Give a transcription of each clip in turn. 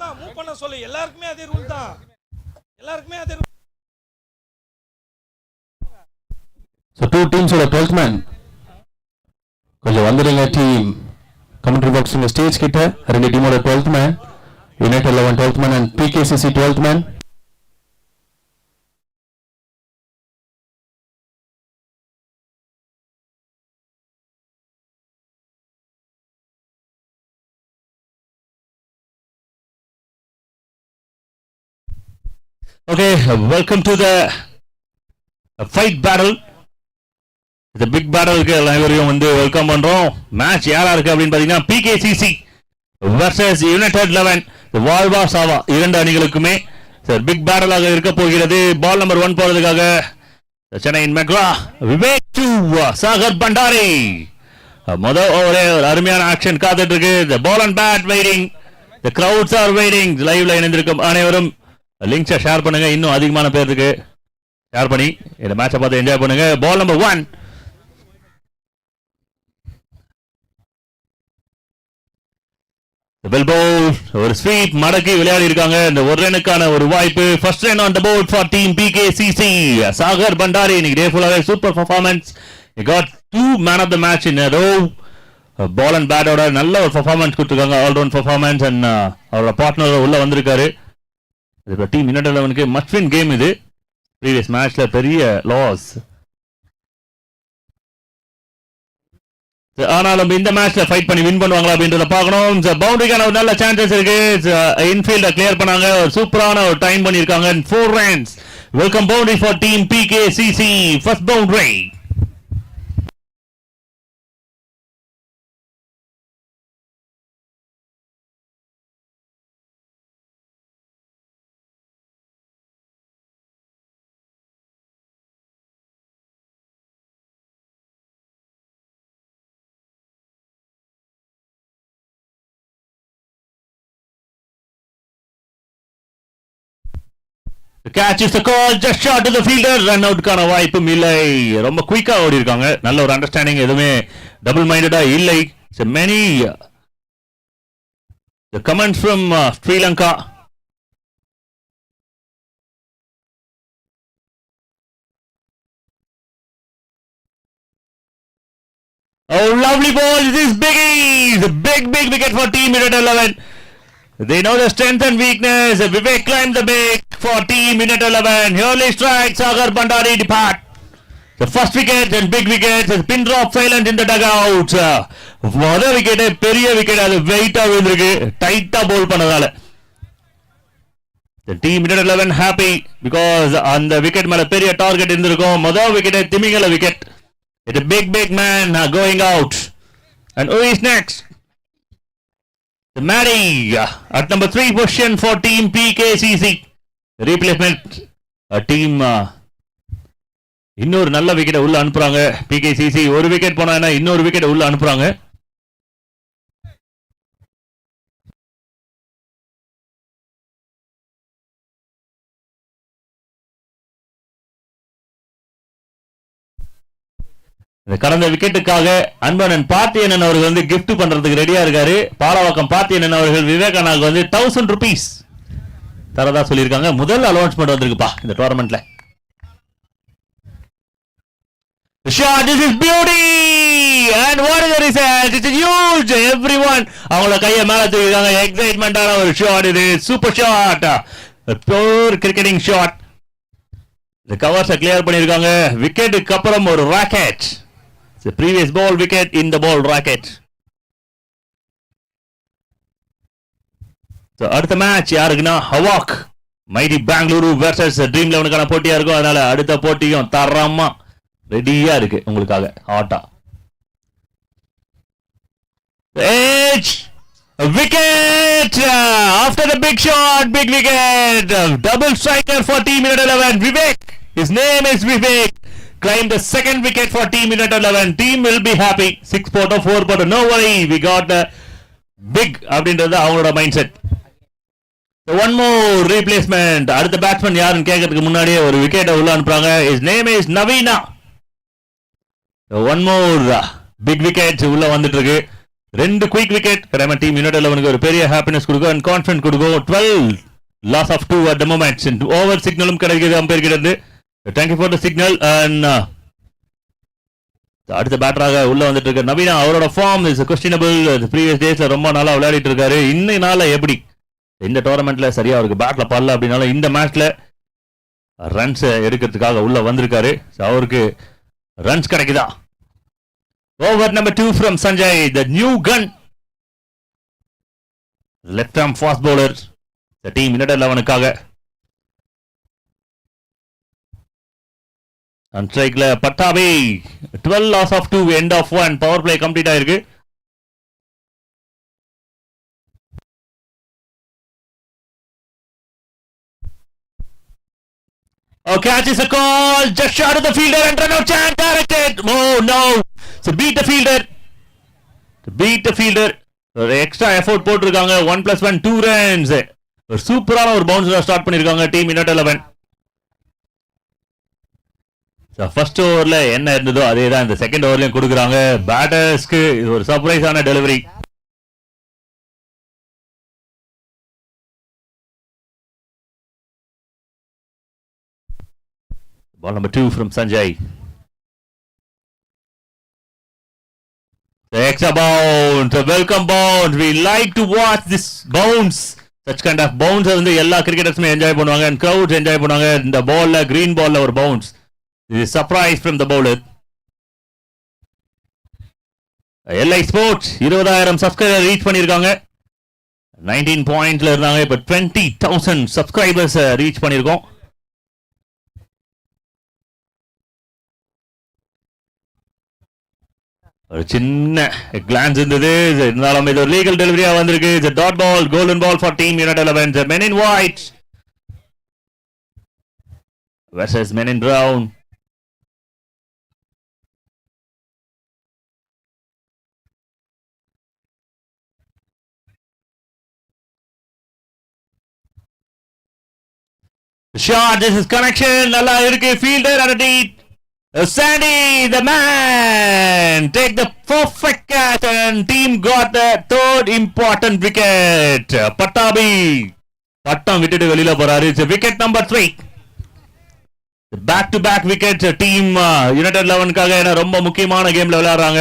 தான் மூவ் பண்ண சொல்லு. எல்லாருக்குமே அதே ரூல் தான். எல்லாருக்குமே அதே ரூல். So two teams ஓட 12th man கொஞ்சம் வந்துடுங்க டீம் கமெண்ட்ரி பாக்ஸ் இந்த ஸ்டேஜ் கிட்ட. ரெண்டு டீமோட 12th man, United 11 12th man and PKCC 12th man. Okay, welcome to the fight battle. The big battle க்கு எல்லாரையும் வந்து வெல்கம் பண்றோம். மேட்ச் யாரா இருக்கு அப்படின்னு பாத்தீங்கன்னா PKCC vs யுனைடெட் 11 வால்வா சாவா இரண்டு அணிகளுக்குமே சார் பிக் பேட்டலாக இருக்க போகிறது. பால் நம்பர் 1 போறதுக்காக சென்னையின் மெக்ரா விவேக் டு சாகர் பண்டாரி. முதல் ஓவரே ஒரு அருமையான ஆக்ஷன் காத்துட்டு இருக்கு. The ball and bat waiting. The crowds are waiting. லைவ்ல இணைந்திருக்கும் அனைவரும் லிங்க்ஸை ஷேர் பண்ணுங்க. இன்னும் அதிகமான பேருக்கு ஷேர் பண்ணி இந்த மேட்சை பார்த்து என்ஜாய் பண்ணுங்க. பால் நம்பர் 1. வெல் பவுல் ஒரு ஸ்வீப் மடக்கி விளையாடி இருக்காங்க. இந்த ஒரு ரனுக்கான ஒரு வாய்ப்பு. First run on the board for team PKCC. Sagar Bhandari இன்னைக்கு டே ஃபுல்லாவே super performance. He got 2 man of the match in a row. Ball and பேட்டோட நல்ல ஒரு பெர்ஃபார்மன்ஸ் கொடுத்துருக்காங்க. ஆல் ரவுண்ட் பெர்ஃபார்மன்ஸ் அண்ட் அவரோட பார்ட்னர் உள்ள வந்திருக்காரு. இது டீம் யுனைடெட் 11க்கு மஸ்ட் வின் கேம். இது ப்ரீவியஸ் மேட்ச்ல பெரிய லாஸ். ஆனாலும் இந்த மேட்ச்ல ஃபைட் பண்ணி வின் பண்ணுவாங்களா அப்படின்றத பார்க்கணும். பவுண்டரிக்கான ஒரு நல்ல சான்சஸ் இருக்கு. இன்ஃபீல்ட கிளியர் பண்ணாங்க. ஒரு சூப்பரான ஒரு டைம் பண்ணிருக்காங்க. 4 runs. Welcome boundary for team PKCC. First boundary. The catch is the call, just short to the fielder. Run out கான வாய்ப்பும் இல்லை. ரொம்ப குயிக்கா ஓடி இருக்காங்க. நல்ல ஒரு அண்டர்ஸ்டாண்டிங், எதுவுமே டபுள் மைண்டடா இல்லை. So many the comments from Sri Lanka. Oh, lovely ball. This is biggie. The big wicket for team United 11. They know the strength and weakness. Vivek climbed the big for team United 11. Early strike, Sagar Bhandari depart. The first wicket and big wicket. Pin drop silent in the dugout. Mother wicket, பெரிய wicket, அது வெயிட்டா விழுந்திருக்கு. டைட்டா bowl பண்ணதால. The team United 11 happy because அந்த wicket மேல பெரிய target இருந்திருக்கும். முதல் wicket திமிங்கல wicket. It's a big man going out. And who is next? The Mary at number 3 position for team PKCC. Replacement team இன்னொரு நல்ல விக்கெட் உள்ள அனுப்புறாங்க. PKCC ஒரு விக்கெட் போனா இன்னொரு விக்கெட் உள்ள அனுப்புறாங்க. கடந்த விக்கெட்டுக்காக அன்பனன் பாத்தியனன் அவர்கள் வந்து கிஃப்ட் பண்றதுக்கு ரெடியா இருக்காரு. பாலவாக்கம் பாத்தியனன் அவர்கள் விவேகானாக்கு வந்து 1000 rupees தரதா சொல்லியிருக்காங்க. முதல் அலௌன்ஸ்மெண்ட் வந்திருக்குப்பா இந்த டோர்னமெண்ட்ல. Shot, this is beauty and what is the result? It's huge. Everyone அவங்கள கையை மேல தூக்கிருக்காங்க. எக்ஸைட்மெண்டான ஒரு ஷாட் இது. Super shot, pure cricketing shot. இந்த கவர்ஸை கிளியர் பண்ணிருக்காங்க. விக்கெட்டுக்கு அப்புறம் ஒரு rocket. The previous ball wicket in the ball racket. So அடுத்த மேட்ச் யாருக்குன்னா Havoc Mighty Bengaluru versus Dream 11க்கான போட்டியா இருக்கும். அதனால அடுத்த போட்டியும் தரமா ரெடியா இருக்கு உங்களுக்காக ஹாட்டா. Edge wicket after the big shot, big wicket, double striker for team United 11. Vivek, his name is Vivek, claimed the second wicket for team United 11. Team will be happy. 6 photo 4 photo no worry, we got the big அப்படின்றது அவங்களோட mind set. One more replacement. அடுத்த batsman யாருன்னு கேட்கறதுக்கு முன்னாடியே ஒரு விக்கெட்டை உள்ள அனுப்புறாங்க. His name is Navina. One more big wicket உள்ள வந்துட்டு இருக்கு. ரெண்டு குயிக் விக்கெட் கடமை டீம் யுனைடெட் 11க்கு ஒரு பெரிய ஹாப்பினஸ் கொடுக்கும் அண்ட் கான்ஃபிடன்ட் கொடுக்கும். 12 loss of 2 at the moment. Over சிக்னலும் கிடைக்குது அம்பையர் கிட்ட இருந்து. Thank you for the signal. And அடுத்த பேட்டராக உள்ள வந்துட்டு இருக்க நவீனா, அவரோட ஃபார்ம் இஸ் கொஸ்டினபிள். ப்ரீவியஸ் டேஸ்ல ரொம்ப நாளா விளையாடிட்டு இருக்காரு. இன்னைக்கு நாள எப்படி இந்த டோர்னமெண்ட்ல சரியா அவருக்கு பேட்ல படல அப்படின்னாலும் இந்த மேட்ச்ல ரன்ஸ் எடுக்கிறதுக்காக உள்ள வந்திருக்காரு. அவருக்கு ரன்ஸ் கிடைக்குதா? Over number 2 from Sanjay, the new gun, left arm fast bowler, the team United 11க்காக. and strikeல Pattabhi. 12 loss of 2, end of 1, power play complete ஆயிருக்கு. Oh, catch is a call, just shot of the fielder and run out chance directed. Oh no, so beat the fielder. ஒரு extra effort போட்டிருக்காங்க. 1+1 2 runs. ஒரு சூப்பரான ஒரு bounce start பண்ணிருக்காங்க team United 11. First ஓவர்ல என்ன இருந்ததோ அதே தான் இந்த செகண்ட் ஓவர்லயும் கொடுக்குறாங்க. பேட்டர்ஸ்க்கு இது ஒரு சர்ப்ரைஸான delivery. Ball number 2 from Sanjay. The extra bounce, a welcome bounce. We like to watch this bounce. Such kind of bounce வந்து எல்லா கிரிக்கெட்டர்ஸுமே என்ஜாய் பண்ணுவாங்க and crowds என்ஜாய் பண்ணுவாங்க. இந்த பால்ல கிரீன் பால்ல ஒரு bounce. This is surprise from the bowler. LI Sports 20,000 subscriber reach பண்ணிருக்காங்க. 19 பாயிண்ட்ல இருந்தாங்க. இப்ப 20,000 சப்ஸ்கிரைபர்ஸ் ரீச் பண்ணிருக்கோம். ஒரு சின்ன கிளான்ஸ் இருந்தது, இருந்தாலும் இது ஒரு லீகல் டெலிவரியா வந்திருக்கு. இது dot ball, golden ball for team United 11. Men in white versus men in brown. Shot, this is connection, நல்லா இருக்கு. Fielder at a deep. Sandy, the man, take the perfect catch and team got the third important wicket. Patabi, பட்டம் விட்டுட்டு வெளியில போறாரு. Wicket number 3. Back to back wicket. Team United 11க்காக என்ன ரொம்ப முக்கியமான கேம்ல விளையாடுறாங்க.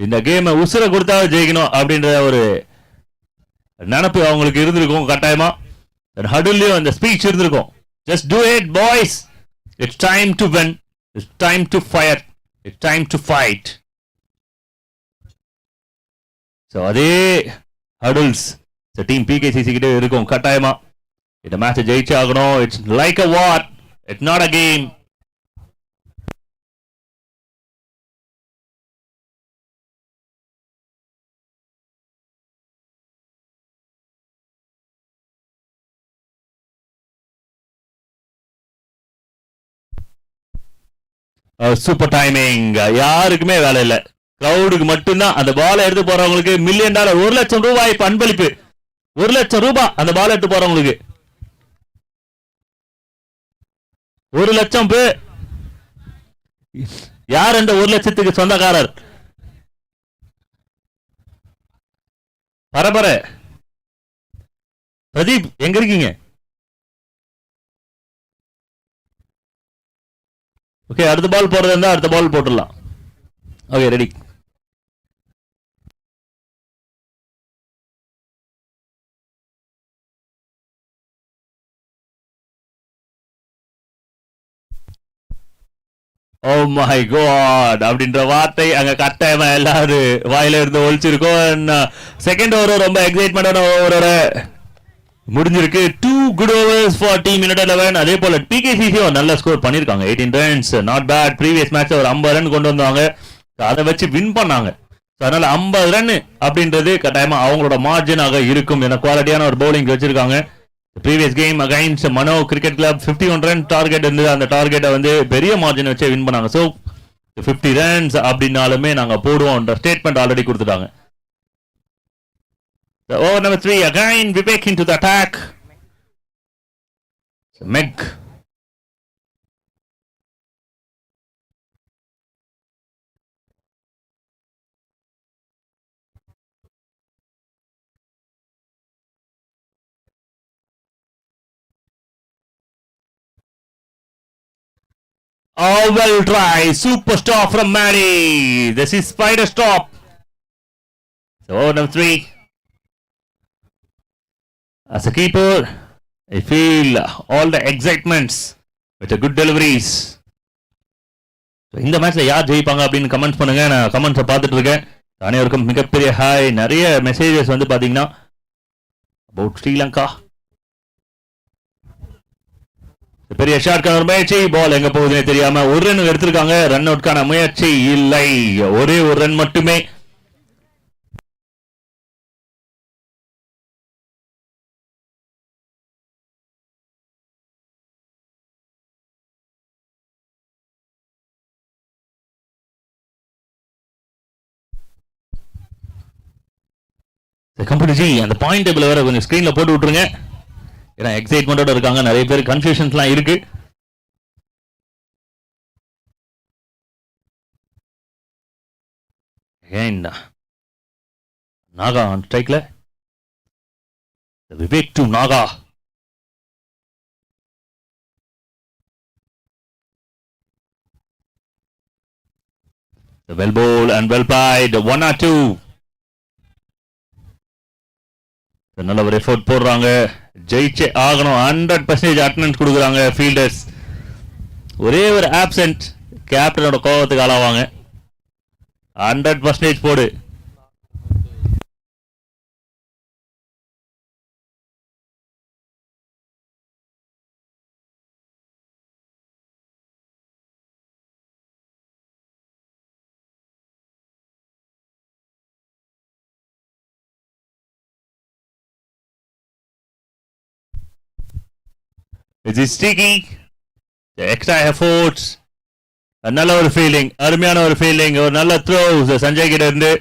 இந்த கேமை உசுர கொடுத்தா ஜெயிக்கணும் அப்படின்ற ஒரு நினைப்பு அவங்களுக்கு இருந்திருக்கும் கட்டாயமா. ஹடுல்லையும் அந்த ஸ்பீச் இருந்திருக்கும். Just do it boys. It's time to win. It's time to fire. It's time to fight. So அதே ஹடுல்ஸ் டீம் பிகேசிசி கிட்ட இருக்கும் கட்டாயமா. இந்த மேட்சை ஜெயிச்சு ஆகணும். It's like a war, it's not a game. Super timing. யாருக்குமே வேலை இல்லை, கிரௌடுக்கு மட்டும்தான். அந்த பாலை எடுத்து போறவங்களுக்கு $1 million, 1 லட்சம் ரூபாய் அன்பளிப்பு. 1 லட்சம் ரூபாய் அந்த பால் எடுத்து போறவங்களுக்கு. 1 லட்சம் பேர். யார் அந்த 1 லட்சத்துக்கு சொந்தக்காரர்? பரபர பிரதீப் எங்க இருக்கீங்க? ஓகே, அடுத்த பால் போடுறது இருந்தா அடுத்த பால் போட்டுடலாம். Okay, ready. Oh my god அப்படின்ற வார்த்தை அங்க கட்டாயமா எல்லாரும் வாயில இருந்து ஒழிச்சிருக்கோம். செகண்ட் ஓவர் ரொம்ப எக்ஸைட்மெண்டான ஓவரோட முடிஞ்சிருக்கு. 2 good overs for team United 11. அதே போல பிகேசிசி நல்ல ஸ்கோர் பண்ணிருக்காங்க. 18 runs, not bad. Previous match ஒரு 50 ரன் கொண்டு வந்தாங்க. அதை வச்சு வின் பண்ணாங்க. அதனால 50 ரன் அப்படின்றது கட்டாயமா அவங்களோட மார்ஜினாக இருக்கும். ஏன்னா குவாலிட்டியான ஒரு பவுலிங் வச்சிருக்காங்க. ப்ரீவியஸ் கேம் அகைன்ஸ்ட் மனோ கிரிக்கெட் கிளப் 51 ரன் டார்கெட் இருந்தது. அந்த டார்கெட்டை வந்து பெரிய மார்ஜின் வச்சு வின் பண்ணாங்க. ஸோ 50 runs அப்படின்னாலுமே நாங்க போடுவோம் ஸ்டேட்மெண்ட் ஆல்ரெடி கொடுத்துட்டாங்க. Over number 3, again Vivek into the attack. Meg. Oh, well try. Superstar from Maddie. This is Spider Stop. So, over number 3. As a keeper, I feel all the excitements with the good deliveries. இந்த மேட்ச்ல யார் ஜெயிப்பாங்க அப்படின்னு comments பண்ணுங்க. நான் கமெண்ட்ஸை பார்த்துட்டு இருக்கேன். அனைவருக்கும் மிகப்பெரிய ஹாய். நிறைய மெசேஜஸ் வந்து பாத்தீங்கன்னா அபவுட் ஸ்ரீலங்கா. பெரிய ஷாட்கான முயற்சி, பால் எங்க போகுதுன்னே தெரியாம ஒரு ரன் எடுத்திருக்காங்க. ரன் அவுட்கான முயற்சி இல்லை, ஒரே ஒரு ரன் மட்டுமே. கம்பெனி அந்த பாயிண்ட் டேபிள் வேற கொஞ்சம் ஸ்கிரீன்ல போட்டு விட்டுருங்க. ஏன்னா எக்ஸைட்மெண்டோட இருக்காங்க, நிறைய பேர் கன்ஃபியூஷன்ஸ்லாம் இருக்கு. நாகா ஆன் ஸ்ட்ரைக்ல, Vivek to Naga. Well bowled and well played. 1 or 2. நல்ல ஒரு எஃபோர்ட் போடுறாங்க, ஜெயிச்சே ஆகணும். 100% அட்டெண்டன்ஸ் கொடுக்குறாங்க ஃபீல்டர்ஸ். ஒரே ஒரு ஆப்சென்ட், கேப்டனோட கோபத்துக்கு ஆளாவாங்க. 100% போடு. It is sticky. The extra efforts. நல்ல ஒரு ஃபீலிங், அருமையான ஒரு ஃபீலிங். ஒரு நல்ல த்ரோ சஞ்சய் கிட்ட இருந்து.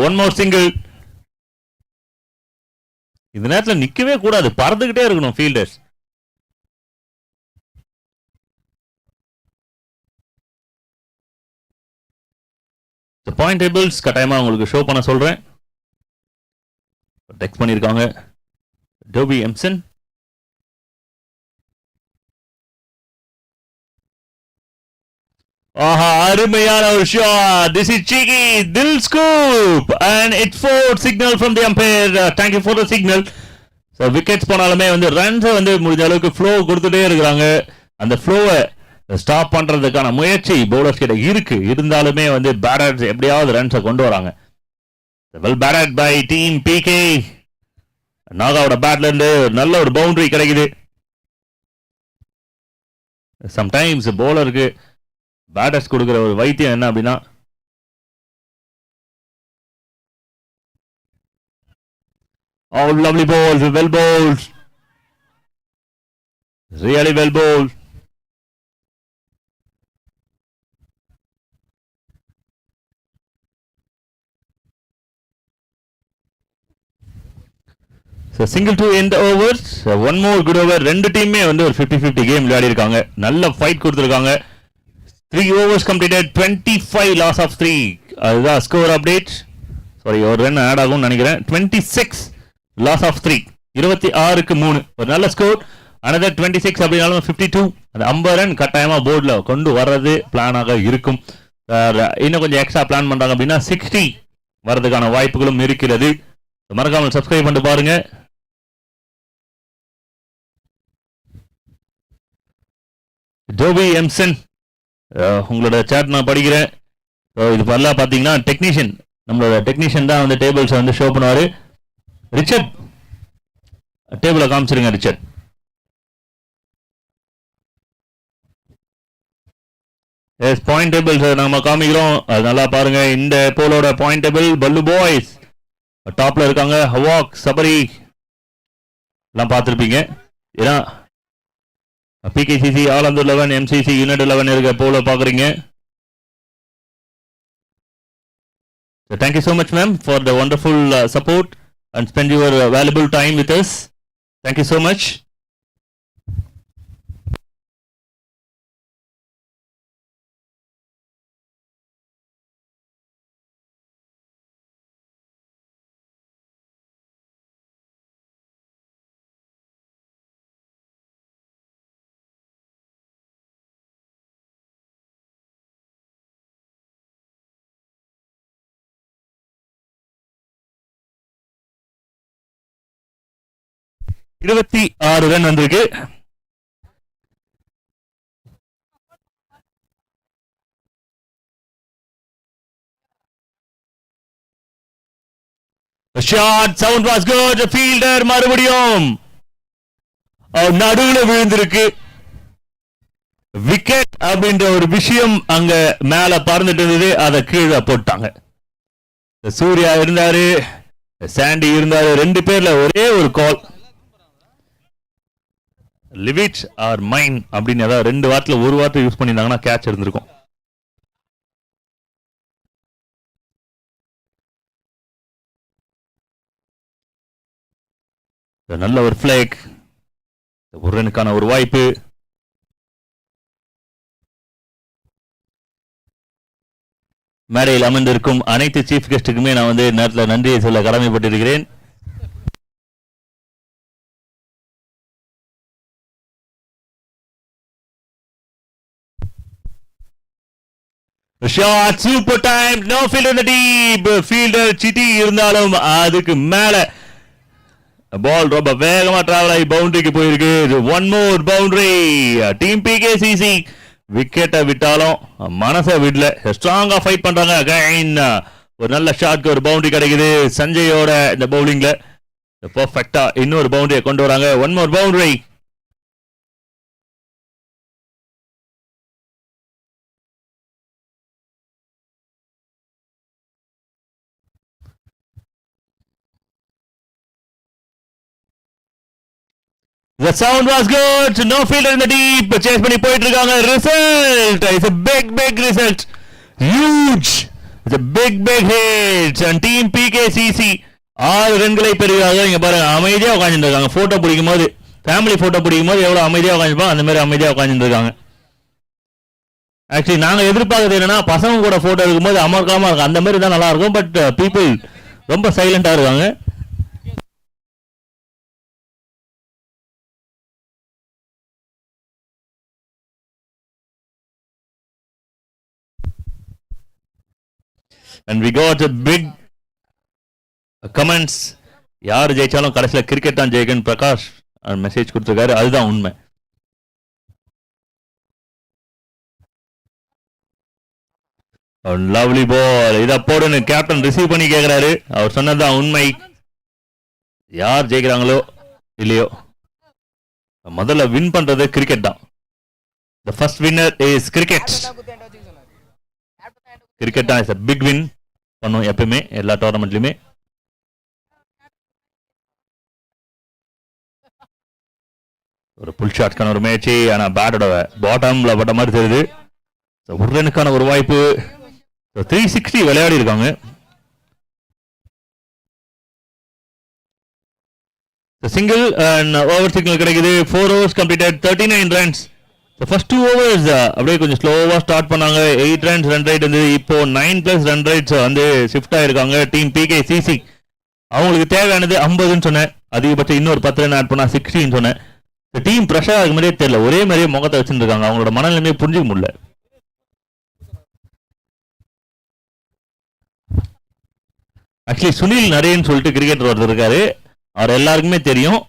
One more single. இந்த நேரத்தில் நிக்கவே கூடாது, பறந்துகிட்டே இருக்கணும் ஃபீல்டர்ஸ். பாயிண்ட் டேபிள்ஸ் கட்டாயமா உங்களுக்கு ஷோ பண்ண சொல்றேன். டெக்ஸ்ட் பண்ணியிருக்காங்க டோபி எம்சன். அருமையான ஒரு shot. This is cheeky Dil scoop and it's fourth signal from the umpire. Thank you for the signal. So wickets போனாலுமே வந்து ரன்ஸ் வந்து முடிஞ்ச அளவுக்கு ஃப்ளோ கொடுத்துட்டே இருக்காங்க. அந்த ஃப்ளோவை ஸ்டாப் பண்றதுக்கான முயற்சி பவுலர்ஸ் கிட்ட இருக்கு. இருந்தாலுமே வந்து பேட்டர்ஸ் எப்படியாவது ரன்ஸை கொண்டு வராங்க. Well batted by team PK. நாகாவோட பேட்ல இருந்து நல்ல ஒரு பவுண்டரி கிடைக்குது. சம்டைம்ஸ் பவுலருக்கு பேட்டர்ஸ் கொடுக்குற ஒரு வைத்தியம் என்ன அப்படின்னா, oh lovely balls, well bowled, really well bowled. So single to end the overs. So one more good over. ரெண்டு டீமே வந்து ஒரு 50-50 கேம் விளையாடி இருக்காங்க. நல்ல ஃபைட் கொடுத்துருக்காங்க. 3 overs completed, 25 loss of 3. அதுதான் ஸ்கோர் அப்டேட். சாரி, ஒரு ரன் ஆட் ஆகும்னு நினைக்கிறேன். 26 loss of 3. 26க்கு 3. ஒரு நல்ல ஸ்கோர். another 26 அப்படினாலும் 52. அந்த 50 ரன் கட்டாயமா போர்டில் கொண்டு வர்றது பிளானாக இருக்கும். இன்னும் கொஞ்சம் எக்ஸ்ட்ரா பிளான் பண்றாங்க அப்படின்னா 60 வர்றதுக்கான வாய்ப்புகளும் இருக்கிறது. மறக்காமல் சப்ஸ்கிரைப் பண்ணிட்டு பாருங்க. டோபி எம்சன், உங்களோட சேட் நான் படிக்கிறேன். இது பரவாயில்ல. பார்த்தீங்கன்னா டெக்னீஷியன், நம்மளோட டெக்னீஷியன் தான் வந்து டேபிள்ஸ் வந்து ஷோ பண்ணுவார். ரிச்சர்ட், டேபிளை காமிச்சிருங்க ரிச்சர்ட். எஸ், பாயிண்ட் டேபிள்ஸ் நம்ம காமிக்கிறோம், அது நல்லா பாருங்க. இந்த போலோட பாயிண்ட் டேபிள் பல்லு பாய்ஸ் டாப்ல இருக்காங்க. ஹவாக், சபரி எல்லாம் பார்த்துருப்பீங்க. ஏன்னா பிகேசிசி, ஆலந்தூர் 11, எம்சிசி, யுனைடெட் 11 இருக்க போல பார்க்குறீங்க. Thank you so much, ma'am, for the wonderful support and spend your valuable time with us. Thank you so much. 26 run வந்திருக்கு. Shot sound was good. Fielder மறுபடியும் நடுவுல விழுந்திருக்கு. விக்கெட் அப்படின்ற ஒரு விஷயம் அங்க மேல பறந்துட்டு இருந்தது, அதை கீழே போட்டாங்க. சூர்யா இருந்தாரு, சாண்டி இருந்தாரு, ரெண்டு பேர்ல ஒரே ஒரு கால். லிவிட் ஆர் மைன் அப்படின்னு ஏதாவது ரெண்டு வாரத்துல ஒரு வார்த்தை யூஸ் பண்ணியிருந்தாங்கன்னா கேட்ச் இருந்திருக்கும். நல்ல ஒரு பிளேக், ஒரு ரனுக்கான ஒரு வாய்ப்பு. மேடையில் அமர்ந்திருக்கும் அனைத்து சீஃப் கெஸ்டுக்குமே நான் வந்து நேரத்தில் நன்றியை சொல்ல கடமைப்பட்டிருக்கிறேன். Shot super time. No fielder in the deep. Fielder சிட்டி இருந்தாலும் அதுக்கு மேல பால் ரொம்ப வேகமா டிராவல் ஆகி பவுண்டரிக்கு போயிருக்கு. One more boundary. டீம் பிகேசிசி விக்கெட்டை விட்டாலும் மனசை விடல, ஸ்ட்ராங்கா ஃபைட் பண்றாங்க. அகைன் ஒரு நல்ல ஷாட்க்கு ஒரு பவுண்டரி கிடைக்குது. சஞ்சயோட இந்த பவுலிங்ல பெர்ஃபெக்ட்டா இன்னொரு பவுண்டரியை கொண்டு வராங்க. One more boundary. The sound was good. No fielder in the deep. Chase பண்ணி போயிட்டு இருக்காங்க. Result is a big result. Huge. It's a big hit. And team PKCC 6 ரன்களை பெறுகிறார்கள். இங்க பாருங்க, அமைதியா உட்கார்ந்துட்டு இருக்காங்க. போட்டோ பிடிக்கும் போது, ஃபேமிலி போட்டோ பிடிக்கும் போது எவ்வளவு அமைதியா உட்காந்துருப்பாங்க, அந்த மாதிரி அமைதியா உட்கார்ந்துட்டு இருக்காங்க. ஆக்சுவலி நாங்க எதிர்பார்க்கறது என்னன்னா, பசங்க கூட போட்டோ எடுக்கும்போது அமர்க்காம இருக்கும், அந்த மாதிரி தான் நல்லா இருக்கும். பட் பீப்புள் ரொம்ப சைலண்டா இருக்காங்க. And we got a big comments. யார் ஜெயிச்சாலும் கடைசியில் கிரிக்கெட் தான் ஜெயிக்கணும் பிரகாஷ் மெசேஜ் கொடுத்துருக்காரு. அதுதான் உண்மை. Lovely ball. இதை போடுன்னு கேப்டன் ரிசீவ் பண்ணி கேட்கிறாரு. அவர் சொன்னதுதான் உண்மை. யார் ஜெயிக்கிறாங்களோ இல்லையோ, முதல்ல வின் பண்றது கிரிக்கெட் தான். The first winner is cricket. Cricket தான் இஸ் a big win பண்ணும் எப்பவுமே, எல்லா டோர்னமெண்ட்லயுமே. ஒரு புல் ஷாட்கான ஒரு முயற்சி, ஆனா பேட்டோட பாட்டம்ல பட்ட மாதிரி தெரியுது. ஒரு ரனுக்கான ஒரு வாய்ப்பு. 360 விளையாடி இருக்காங்க. சிங்கிள் அண்ட் ஓவர் சிங்கிள் கிடைக்குது. 4 overs completed, 39 runs. First 2 overs அப்படியே கொஞ்சம் ஸ்லோவா ஸ்டார்ட் பண்ணாங்க. 8 runs ரன் ரேட் வந்து இப்போ 9+ ரன் ரேட்ஸ் வந்து ஷிஃப்ட் ஆயிருக்காங்க டீம் பிகேசிசி. அவங்களுக்கு தேவையானது 50ன்னு சொன்னேன், அதிகபட்சம் இன்னொரு 10 ரன் ஆட் பண்ணா 60ன்னு சொன்னேன். இந்த டீம் ப்ரெஷர் ஆகுற மாதிரியே தெரியல, ஒரே மாதிரியே முகத்தை வச்சுட்டு இருக்காங்க. அவங்களோட மனநிலைமையை புரிஞ்சுக்க முடியல. ஆக்சுவலி சுனில் நரேன் சொல்லிட்டு கிரிக்கெட்டர் ஒருத்தர் இருக்காரு, அவர் எல்லாருக்குமே தெரியும்.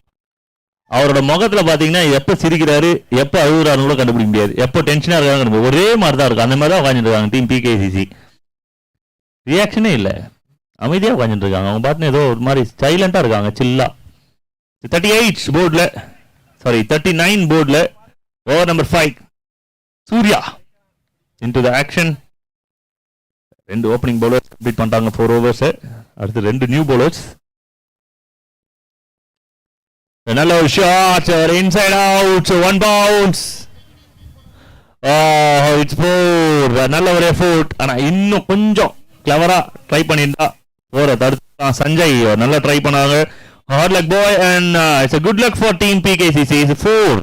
அவரோட முகத்துல பாத்தீங்கன்னா எப்ப சிரிக்கிறாரு எப்ப அழுகுறாரு கூட கண்டுபிடிக்க முடியாது, எப்ப டென்ஷனா இருக்காங்க ஒரே மாதிரி தான் இருக்கும். அந்த மாதிரி தான் உட்காந்துட்டு இருக்காங்க டீம் பிகேசிசி. ரியாக்ஷனே இல்லை, அமைதியா உட்காந்துட்டு இருக்காங்க. அவங்க பாட்டுன்னு ஏதோ ஒரு மாதிரி சைலண்டா இருக்காங்க, சில்லா. 38 போர்ட்ல, சாரி 39 போர்ட்ல over number 5 Surya into the action. 2 opening bowlers complete பண்ணிட்டாங்க 4 overs. அடுத்து 2 நியூ பவுலர்ஸ். நல்ல ஒரு shot, inside out, 1 bounce. It's 4. நல்ல ஒரு எஃபோர்ட். ஆனா இன்னும் கொஞ்சம் கிளவரா ட்ரை பண்ணியிருந்தா ஓர தடுத்து. சஞ்சய் நல்லா ட்ரை பண்ணாங்க. Hard luck bye and it's a good luck for team PKCC. It's 4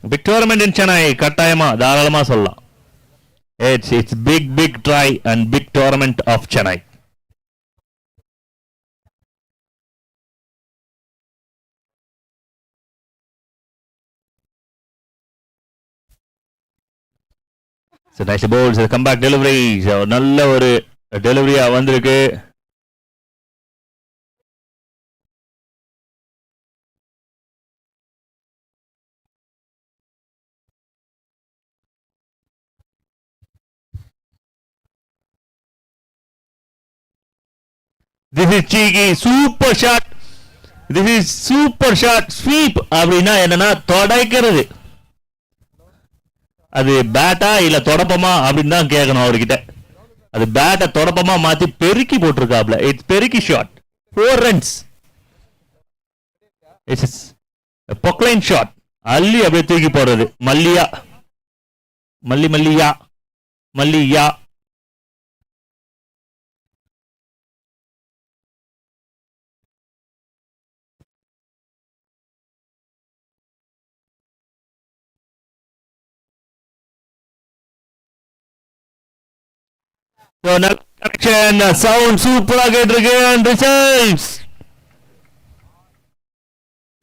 big tournament in Chennai. கட்டாயமா தாராளமா சொல்லலாம். It's big try and big tournament of Chennai. So nice balls, comeback delivery. நல்ல ஒரு டெலிவரியா வந்திருக்கு. This is cheeky, super shot. This is super shot. Sweep அப்படின்னா என்னன்னா தொடைக்கிறது. அது பேட்டா இல்ல தொடப்பமா அப்படின்னு தான் கேட்கணும் அவர்கிட்ட. அது பேட்டை தொடப்பமா மாத்தி பெருக்கி போட்டிருக்காப்ல. இட்ஸ் பெருக்கி shot. 4 runs. It's Poclain shot. அள்ளி அப்படியே தூக்கி போடுறது. மல்லியா மல்லியா மல்லியா. Connection, sound super again, results.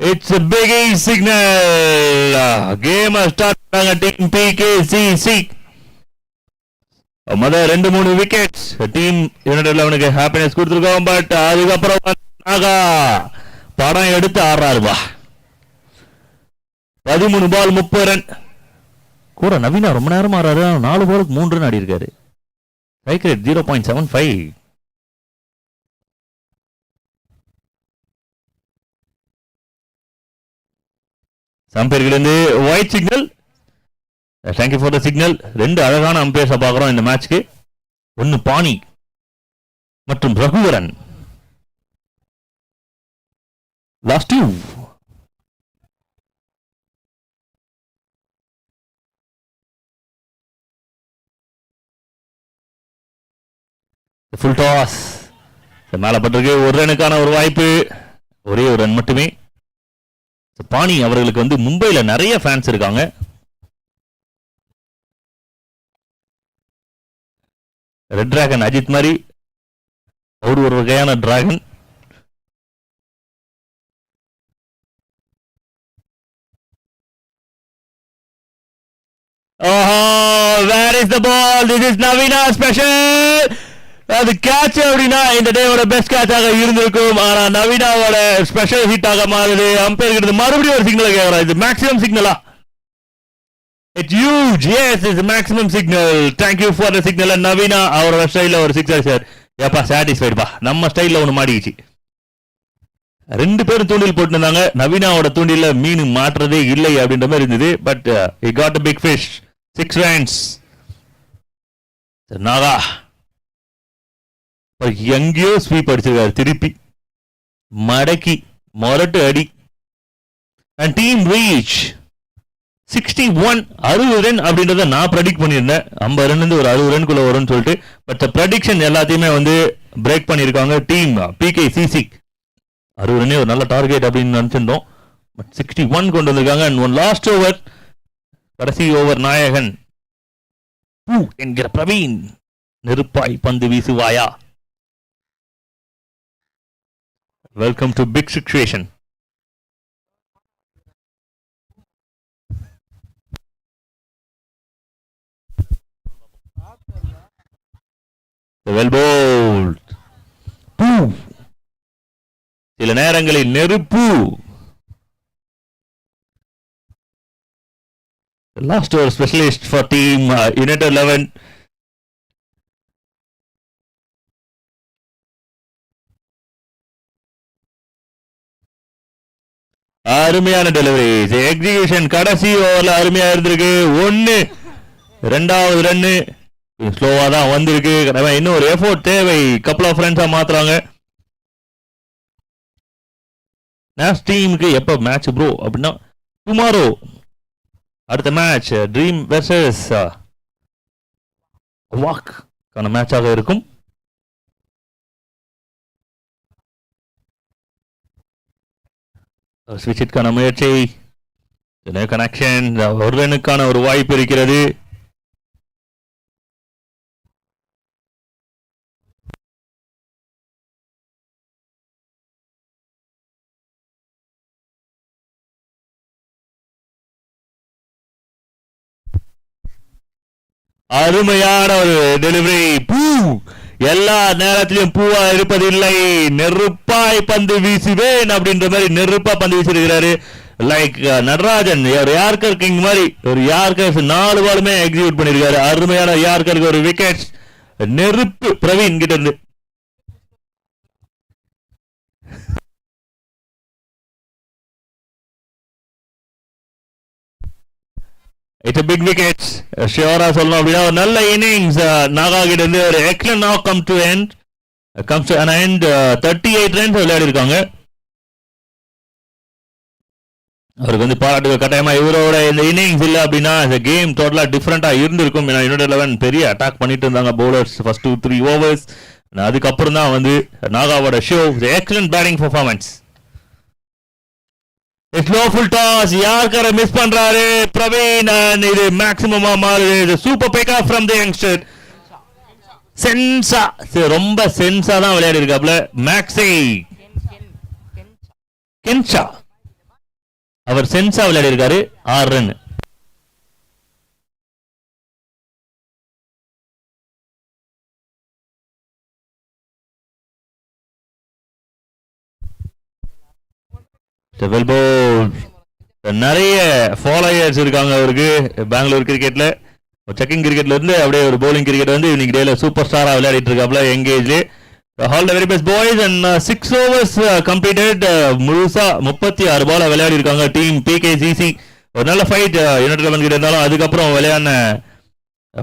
It's a big signal. Game started team PKCC. மொதல் 2-3 விக்கெட்ஸ் டீம் யுனைடெட் 11க்கு ஹாப்பினஸ் கொடுத்துருக்கோம். பட் அதுக்கப்புறம் நாகா படம் எடுத்து ஆடுறாருப்பா. 13 பால் 30 ரன் கூட. நவீனா ரொம்ப நேரம் ஆடுறாரு. 4 பாலுக்கு 3 ரன் ஆடி இருக்காரு. Strike rate 0.75. அம்பையர்களிலிருந்து wide signal. Thank you for the signal. 2 அழகான அம்பையர்ஸை பார்க்குறோம் இந்த மேட்ச்க்கு. ஒன்னு பாணி மற்றும் ரகுவரன். லாஸ்ட் 2. ஃபுல் டாஸ் மேல பட்டிருக்கு. 1 ரனுக்கான ஒரு வாய்ப்பு. ஒரே ஒரு ரன் மட்டுமே. பாணி அவர்களுக்கு வந்து மும்பைல நிறைய ஃபேன்ஸ் இருக்காங்க. ரெட் டிராகன் அஜித் மாதிரி ஒரு வகையான dragon. Where is the ball? This is Navina special. அது கேட்ச் அப்படின்னா இந்த டேவோட பெஸ்ட் கேட்சாக இருந்திருக்கும். ஆனா நவீனாவோட ஸ்பெஷல் ஹிட் ஆக மாறுது. அம்பையர் மறுபடியும் ஒரு சிக்னல் கேட்கறா. இது மேக்ஸிமம் சிக்னலா? It's huge. Yes, it's maximum signal. Thank you for the signal. நவீனா அவரோட ஸ்டைல ஒரு 6 சார். ஏப்பா சாட்டிஸ்ஃபைடுப்பா. நம்ம ஸ்டைல்ல ஒன்று மாட்டிக்கிச்சு. 2 பேரும் தூண்டில் போட்டு இருந்தாங்க. நவீனாவோட தூண்டில மீன் மாற்றுறதே இல்லை அப்படின்ற மாதிரி இருந்தது. But he got a big fish. 6 runs. Naga எங்கேயோ ஸ்வீப் அடிச்சிருக்காரு. திருப்பி மடக்கி மொரட்டு அடி. And team reach 61. 60 ரன் அப்படின்றத நான் ப்ரெடிக்ட் பண்ணியிருந்தேன். 50 ரன் ஒரு 60 ரன்குள்ள வரும்னு சொல்லிட்டு. பட் ப்ரெடிக்ஷன் எல்லாத்தையுமே வந்து பிரேக் பண்ணியிருக்காங்க டீம் PKCC. 60 ரன்னே ஒரு நல்ல டார்கெட் அப்படின்னு நினைச்சிருந்தோம். பட் 61 கொண்டு வந்திருக்காங்க. அண்ட் ஒன் லாஸ்ட் ஓவர், கடைசி ஓவர் நாயகன் என்கிற பிரவீன். நெருப்பாய் பந்து வீசுவாயா. Welcome to big situation. Well bowled. சில நேரங்களில் நெருப்பு. Last over specialist for team United 11. அருமையான டெலிவரி. எக்ஸிகியூஷன் கடைசி ஓவர்ல அருமையா இருந்திருக்கு. 1. 2வது ரன்னு ஸ்லோவா தான் வந்திருக்கு. இன்னும் ஒரு எஃபோர்ட் தேவை. கப்பல் ஆஃப் ரன்ஸா மாத்துறாங்க. நேஷ் டீமுக்கு எப்ப மேட்ச் ப்ரோ அப்படின்னா டுமாரோ அடுத்த மேட்ச் ட்ரீம் வெர்சஸ் வாக் கான மேட்சாக இருக்கும். ஸ்விட்சிற்கான முயற்சி. கனெக்ஷன். ஒரு ரனுக்கான ஒரு வாய்ப்பு இருக்கிறது. அருமையான ஒரு டெலிவரி. பூ எல்லா நேரத்திலும் பூவா இருப்பதில்லை. நெருப்பாய் பந்து வீசுவேன் அப்படின்ற மாதிரி நெருப்பா பந்து வீசிருக்கிறாரு. லைக் நடராஜன் ஒரு யார்கர் கிங் மாதிரி ஒரு யார்கர் 4 பாலுமே எக்ஸிக்யூட் பண்ணிருக்காரு. அருமையான யார்கருக்கு ஒரு விக்கெட். நெருப்பு பிரவீன் கிட்ட இருந்து. It's a big wicket. ஷியோரா சொல்லணும் அப்படின்னா ஒரு நல்ல இன்னிங்ஸ் நாகா கிட்ட இருந்து ஒரு excellent knock comes to an end. 38 runs விளையாடி இருக்காங்க. அவருக்கு வந்து பாராட்டு கட்டாயமா. இவரோட இந்த இன்னிங்ஸ் இல்லை அப்படின்னா இந்த கேம் டோட்டலா டிஃப்ரெண்டா இருந்திருக்கும். யுனைடெட் 11 பெரிய அட்டாக் பண்ணிட்டு இருந்தாங்க பவுலர்ஸ் ஃபர்ஸ்ட் 2-3 ஓவர்ஸ். அதுக்கப்புறம் தான் வந்து நாகாவோட show excellent batting performance. Slow full toss யாருக்கார மிஸ் பண்றாரு பிரவீன். இது மேக்ஸிமமா மாறுது. Super pick off from the youngster சென்சா. ரொம்ப சென்சா தான் விளையாடி இருக்காப்ல. மேக்ஸி கென்சா அவர் சென்சா விளையாடி இருக்காரு. 6 ரன். நிறைய ஃபாலோயர்ஸ் இருக்காங்க அவருக்கு பெங்களூர் கிரிக்கெட்ல. செக்கிங் கிரிக்கெட்ல இருந்து அப்படியே ஒரு பவுலிங் கிரிக்கெட் வந்து இன்னைக்கு டேல சூப்பர் ஸ்டாரா விளையாடிட்டு இருக்காப்ல எங்கேஜ்ல. All the very best boys. And 6 overs completed. முழுசா 36 பால் விளையாடி இருக்காங்க டீம் பிகேசிசி. ஒரு நல்ல ஃபைட் யுனைடெட் 11 கிட்ட இருந்தாலும் அதுக்கப்புறம் விளையாடின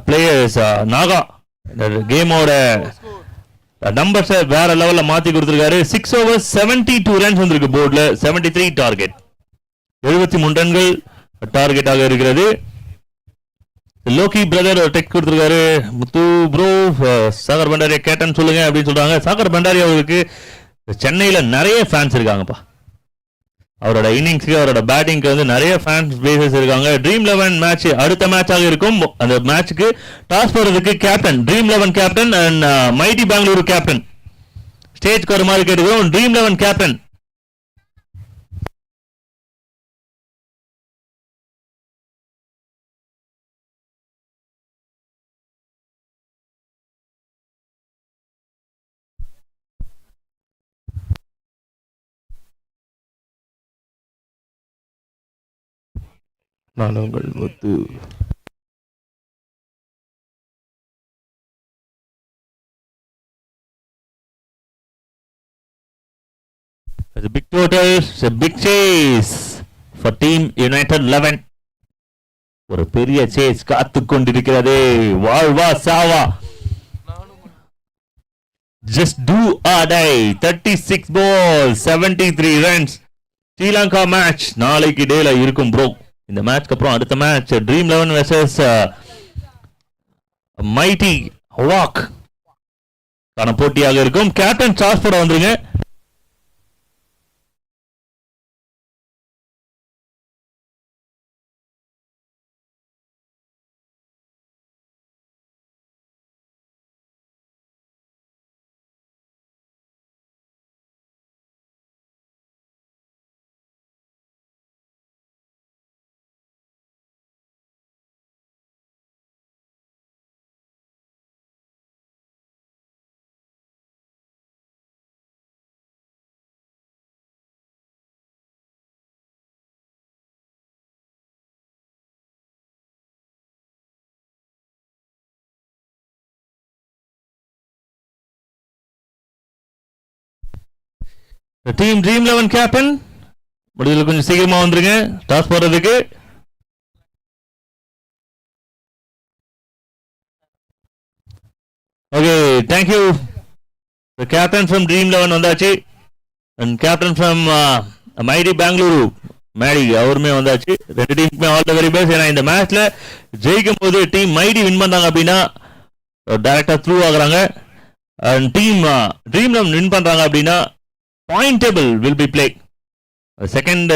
பிளேயர்ஸ் நாகா கேமோட நம்பர்ஸை வேற லெவல்ல மாத்தி கொடுத்திருக்காரு. 6 ஓவர்ஸ் 72 ரன்ஸ் வந்திருக்கு போர்ட்ல. 73 டார்கெட். 73 ரன்கள் டார்கெட்டாக இருக்கிறது. லோகி பிரதர் டெக் கொடுத்திருக்காரு. முத்து ப்ரோ சாகர் பண்டாரி கேட்டன் சொல்லுங்க அப்படின்னு சொல்றாங்க. சாகர் பண்டாரி அவருக்கு சென்னையில நிறைய ஃபேன்ஸ் இருக்காங்கப்பா. அவரோட இன்னிங்ஸ்க்கு அவரோட பேட்டிங்க்கு வந்து நிறைய ஃபேன்ஸ் பேசஸ் இருக்காங்க. ட்ரீம் 11 மேட்ச் அடுத்த மேட்சாக இருக்கும். அந்த மேட்ச்க்கு டாஸ் போறதுக்கு captain dream 11 captain and mighty Bengaluru captain ஸ்டேஜ்க்கு ஒரு மாதிரி கேட்டுக்கிறோம். ட்ரீம் 11 கேப்டன் நான் உங்கள் முத்து. It's a big total, it's a big chase for team United 11. ஒரு பெரிய சேஸ் காத்து கொண்டிருக்கிறது. வாழ்வா சாவா. Just do or die. 36 balls 73 runs. Sri Lanka match நாளைக்கு டேல இருக்கும் ப்ரோ. இந்த மேட்ச்க்கு அப்புறம் அடுத்த match dream 11 versus mighty havoc கான போட்டியாக இருக்கும். கேப்டன் சார்ஜ் போட வந்துருங்க. டீம் ட்ரீம் 11 கேப்டன் முடியல கொஞ்சம் சீக்கிரமா வந்துருங்க டாஸ் போடுறதுக்கு. Okay thank you. Captain from dream 11 வந்தாச்சு. And captain from mighty Bengaluru Maddy அவருமே வந்தாச்சு. ரெண்டு டீமுக்குமே ஆல் தி வெரி பெஸ்ட். ஏன்னா இந்த மேட்ச்ல ஜெயிக்கும் போது டீம் மைட்டி வின் பண்ணாங்க அப்படின்னா டைரக்டா த்ரூ ஆகுறாங்க. அண்ட் டீம் ட்ரீம் 11 வின் பண்றாங்க அப்படின்னா point table will be play. Second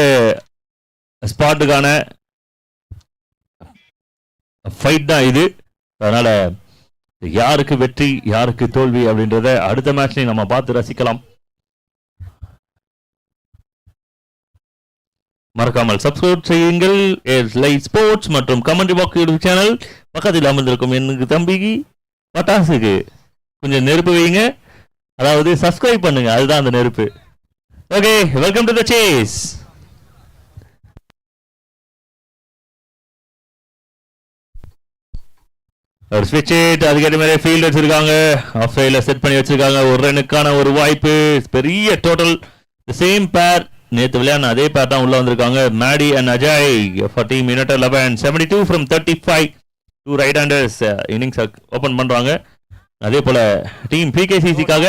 ஸ்பாட்டுக்கான ஃபைட் தான் இது. அதனால யாருக்கு வெற்றி யாருக்கு தோல்வி அப்படின்றத அடுத்த மேட்ச்லையும் நம்ம பார்த்து ரசிக்கலாம். மறக்காமல் சப்ஸ்கிரைப் செய்யுங்கள் லைவ் ஸ்போர்ட்ஸ் மற்றும் கமெண்ட்ரி பாக்ஸ் யூடியூப் சேனல். பக்கத்தில் அமர்ந்திருக்கும் எனக்கு தம்பி பட்டாசுக்கு கொஞ்சம் நெருப்பு வைங்க. அதாவது சப்ஸ்கிரைப் பண்ணுங்க, அதுதான் அந்த நெருப்பு. Okay welcome to the chase. ஒரு ஸ்விட்ச் அதுக்கேற்ற மாதிரி ஃபீல்ட் வச்சிருக்காங்க. ஆஃப் சைடில் செட் பண்ணி வச்சிருக்காங்க. ஒரு ரனுக்கான ஒரு வாய்ப்பு. பெரிய டோட்டல் சேம் பேர் நேற்று விளையாடின அதே பேர் தான் உள்ள வந்திருக்காங்க. Maddy and Ajay for team United 11 72 from 35 two right handers innings open பண்றாங்க. அதே போல டீம் பிகேசிசிக்காக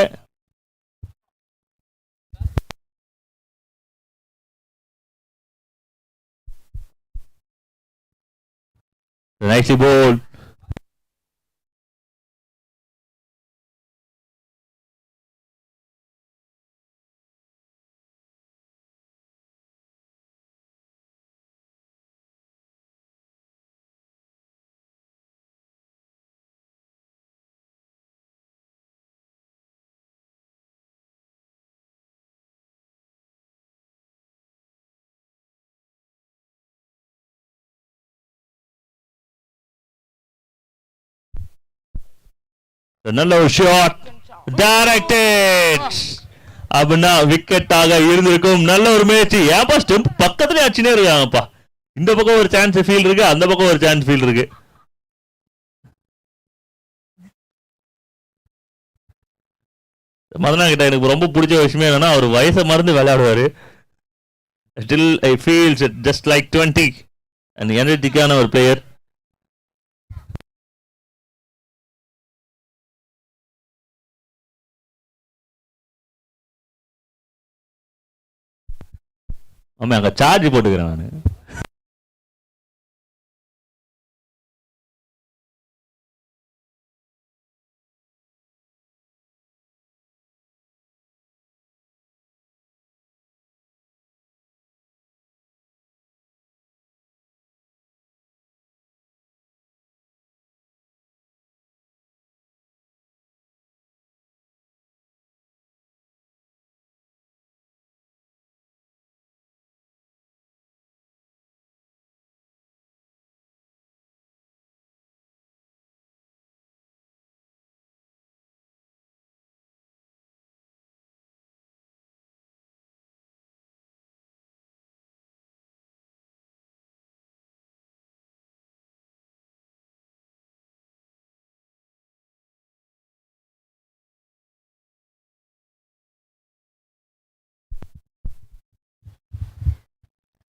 nicely bowled. நல்ல ஒரு ஷாட் டைரக்டட் அப்படின்னா விக்கெட்டாக இருந்திருக்கும். நல்ல ஒரு முயற்சி. ஏப்பா ஸ்டெம்ப் பக்கத்துல அடிச்சுனே இருக்காங்கப்பா. இந்த பக்கம் ஒரு சான்ஸ் ஃபீல் இருக்கு, அந்த பக்கம் ஒரு சான்ஸ் ஃபீல் இருக்கு. மதனா கிட்ட எனக்கு ரொம்ப பிடிச்ச விஷயம் என்னன்னா அவர் வயசை மறந்து விளையாடுவாரு. Still I feels just like 20 and எனர்ஜெட்டிக்கான ஒரு பிளேயர். ஆமா அங்க சார்ஜ் போட்டுக்கிறேன் நான்.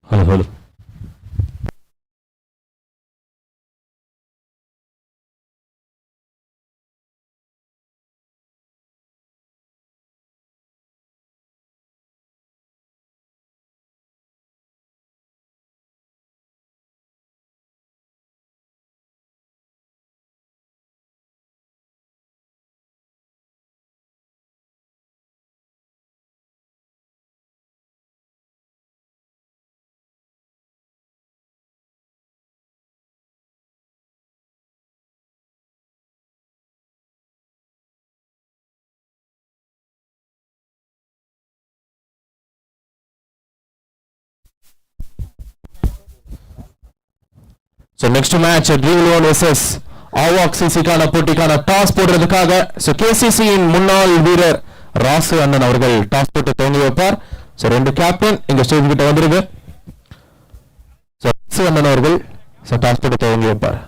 Hello So next match Dream 11 versus Awak CC-க்கான போட்டிக்கான டாஸ் போடுறதுக்காக so KCC-யின் முன்னாள் வீரர் ராசு அண்ணன் அவர்கள் டாஸ் போட்டு துவங்கி வைப்பார். so ரெண்டு கேப்டன் இங்க ஸ்டேஜ் கிட்ட வந்துருங்க. so ராசு அண்ணன் அவர்கள் டாஸ் போட்டு துவங்கி வைப்பார்.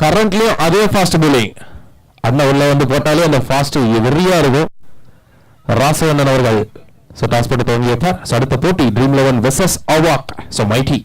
கரண்ட்லயும் அதே ஃபாஸ்ட் bowling அண்ணன் உள்ள வந்து போட்டாலே அந்த ஃபாஸ்ட் வெறியா இருக்கும். ராசு அண்ணன் அவர்கள் டாஸ் போட்டு துவங்கி வைப்பார். அடுத்த போட்டி Dream 11 versus Awak. so mighty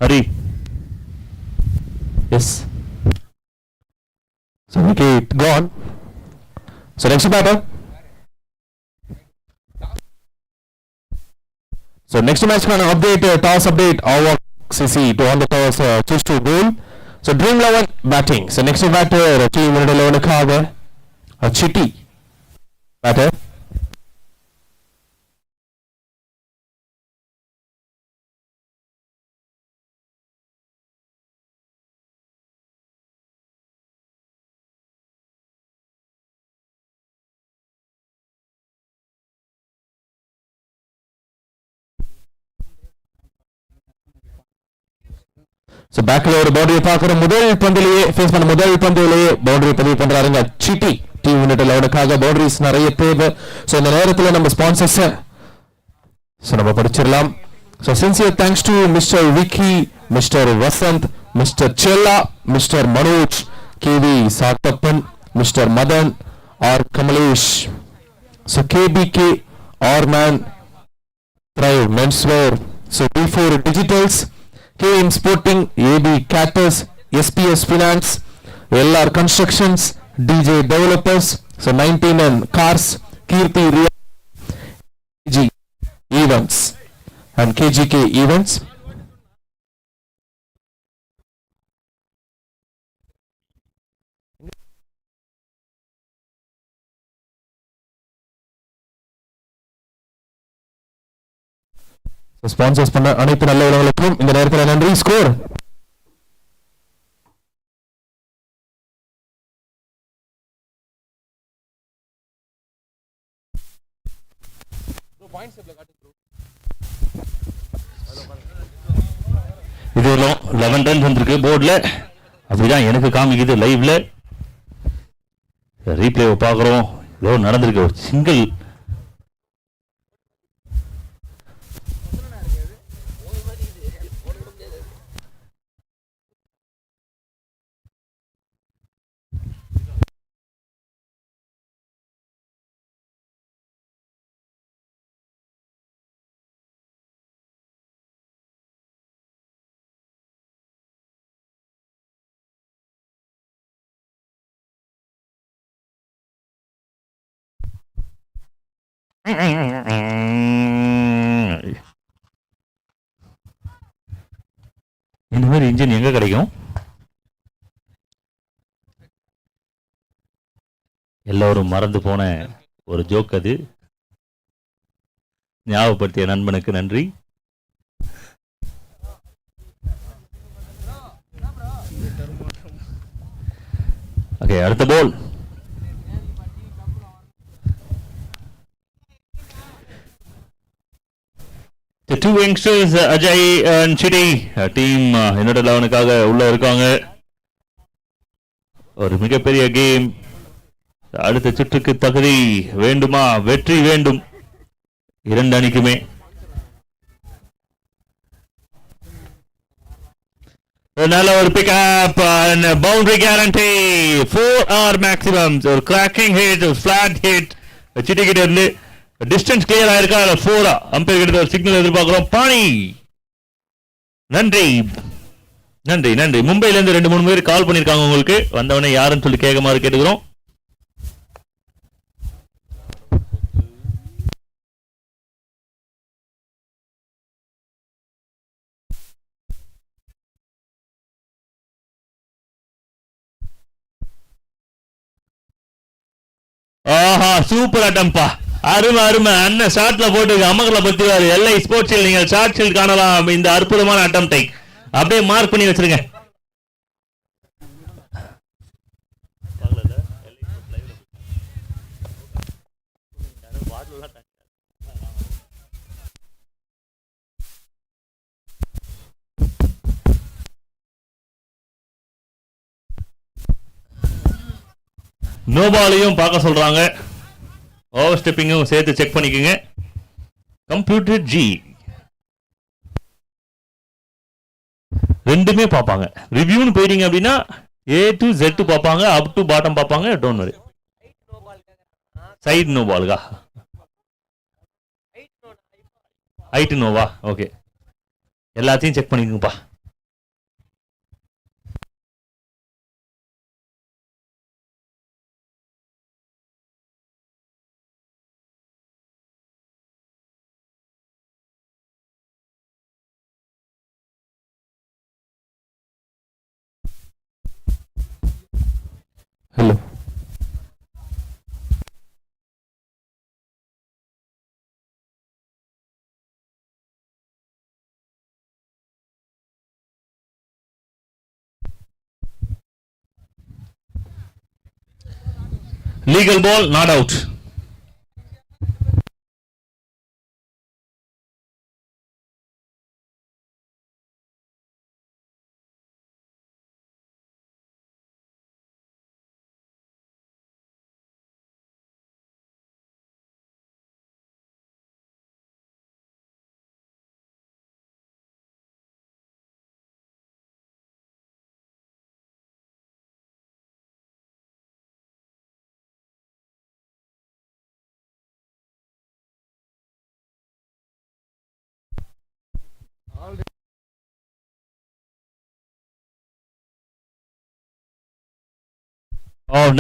Hari. yes so wicket gone. so next batter. so next match kana update toss update Awak CC to on the toss choose to bowl. so Dream 11 batting. so next batter team 11 kaga Chitti batter. So பேக்ல ஒரு பவுண்டரியை பார்க்குற முதல் பந்திலேயே face பண்ண முதல் பந்திலேயே boundary பதிவு பண்றாருங்க city team unit லெவனுக்காக boundaries நிறைய தேவை. So இந்த நேரத்தில் நம்ம ஸ்பான்சர்ஸ் நம்ம படிச்சிடலாம். So sincere thanks to Mr. Vicky, Mr. Vasant, Mr. Chella, Mr. Manoj, KV Sartappan, Mr. Madan, R. Kamalesh. So KBK, R-Man, Thrive Menswear, so B4 Digitals, KM Sporting, AB Catters, SPS Finance, LR Constructions, DJ Developers, so 19 Cars, Kirti Real G Events and KGK Events. Sponsors பண்ண அனைத்து நல்ல உள்ளவங்களுக்கும் இந்த நேரத்தில் நன்றி. Score இது 11 runs வந்திருக்கு போர்டில், அப்படிதான் எனக்கு காமிக்குது லைவ்ல. ரீப்ளேவை பார்க்குறோம், ஏதோ நடந்திருக்கு ஒரு சிங்கிள். இந்த மாதிரி இன்ஜின் எங்க கிடைக்கும்? எல்லோரும் மறந்து போன ஒரு ஜோக் அது. ஞாபகப்படுத்திய நண்பனுக்கு நன்றி. ஓகே, அடுத்த பால். The two youngsters, Ajay and Chidi, team என்னோட 11க்காக உள்ள இருக்காங்க. ஒரு மிகப்பெரிய கேம். அடுத்த சுற்றுக்கு தகுதி வேண்டுமா? வெற்றி வேண்டும் இரண்டு அணிக்குமே. நல்ல ஒரு pickup, boundary guarantee, 4 hour maximum, ஒரு cracking hit, flat hit. Chitti கிட்ட இருந்து டிஸ்டன்ஸ் கிளியர் ஆயிருக்கா? 4 அம்பையர் கிட்ட ஒரு சிக்னல் எதிர்பார்க்கிறோம். பாணி, நன்றி நன்றி நன்றி. மும்பைல இருந்து 2-3 பேர் கால் பண்ணிருக்காங்க உங்களுக்கு. வந்தவனே யாருன்னு சொல்லி கேட்குமாறு கேட்டுக்கிறோம். ஆஹா, சூப்பர் அட்டம்பா, அருமை அருமை. அண்ணன் ஷாட்ல போட்டு அமகல பத்திவாரு. எல்ஐ ஸ்போர்ட்ஸில் நீங்கள் ஷாட்ஸில் காணலாம் இந்த அற்புதமான அட்டம்ப்டை. அப்படியே மார்க் பண்ணி வச்சிருங்க. நோபாலையும் பார்க்க சொல்றாங்க. ஓவர் ஸ்டெப்பிங்கும் சேர்த்து செக் பண்ணிக்கோங்க. கம்ப்யூட்டர் ஜி ரெண்டுமே பார்ப்பாங்க. ரிவ்யூன்னு போயிட்டீங்க அப்படின்னா A to Z பார்ப்பாங்க, அப் டு பாட்டம் பார்ப்பாங்க. Don't worry. சைடு நோ பாலுக்கா? ஹைட் நோவா? ஓகே, எல்லாத்தையும் செக் பண்ணிக்கோங்கப்பா. Hello. Legal ball, not out.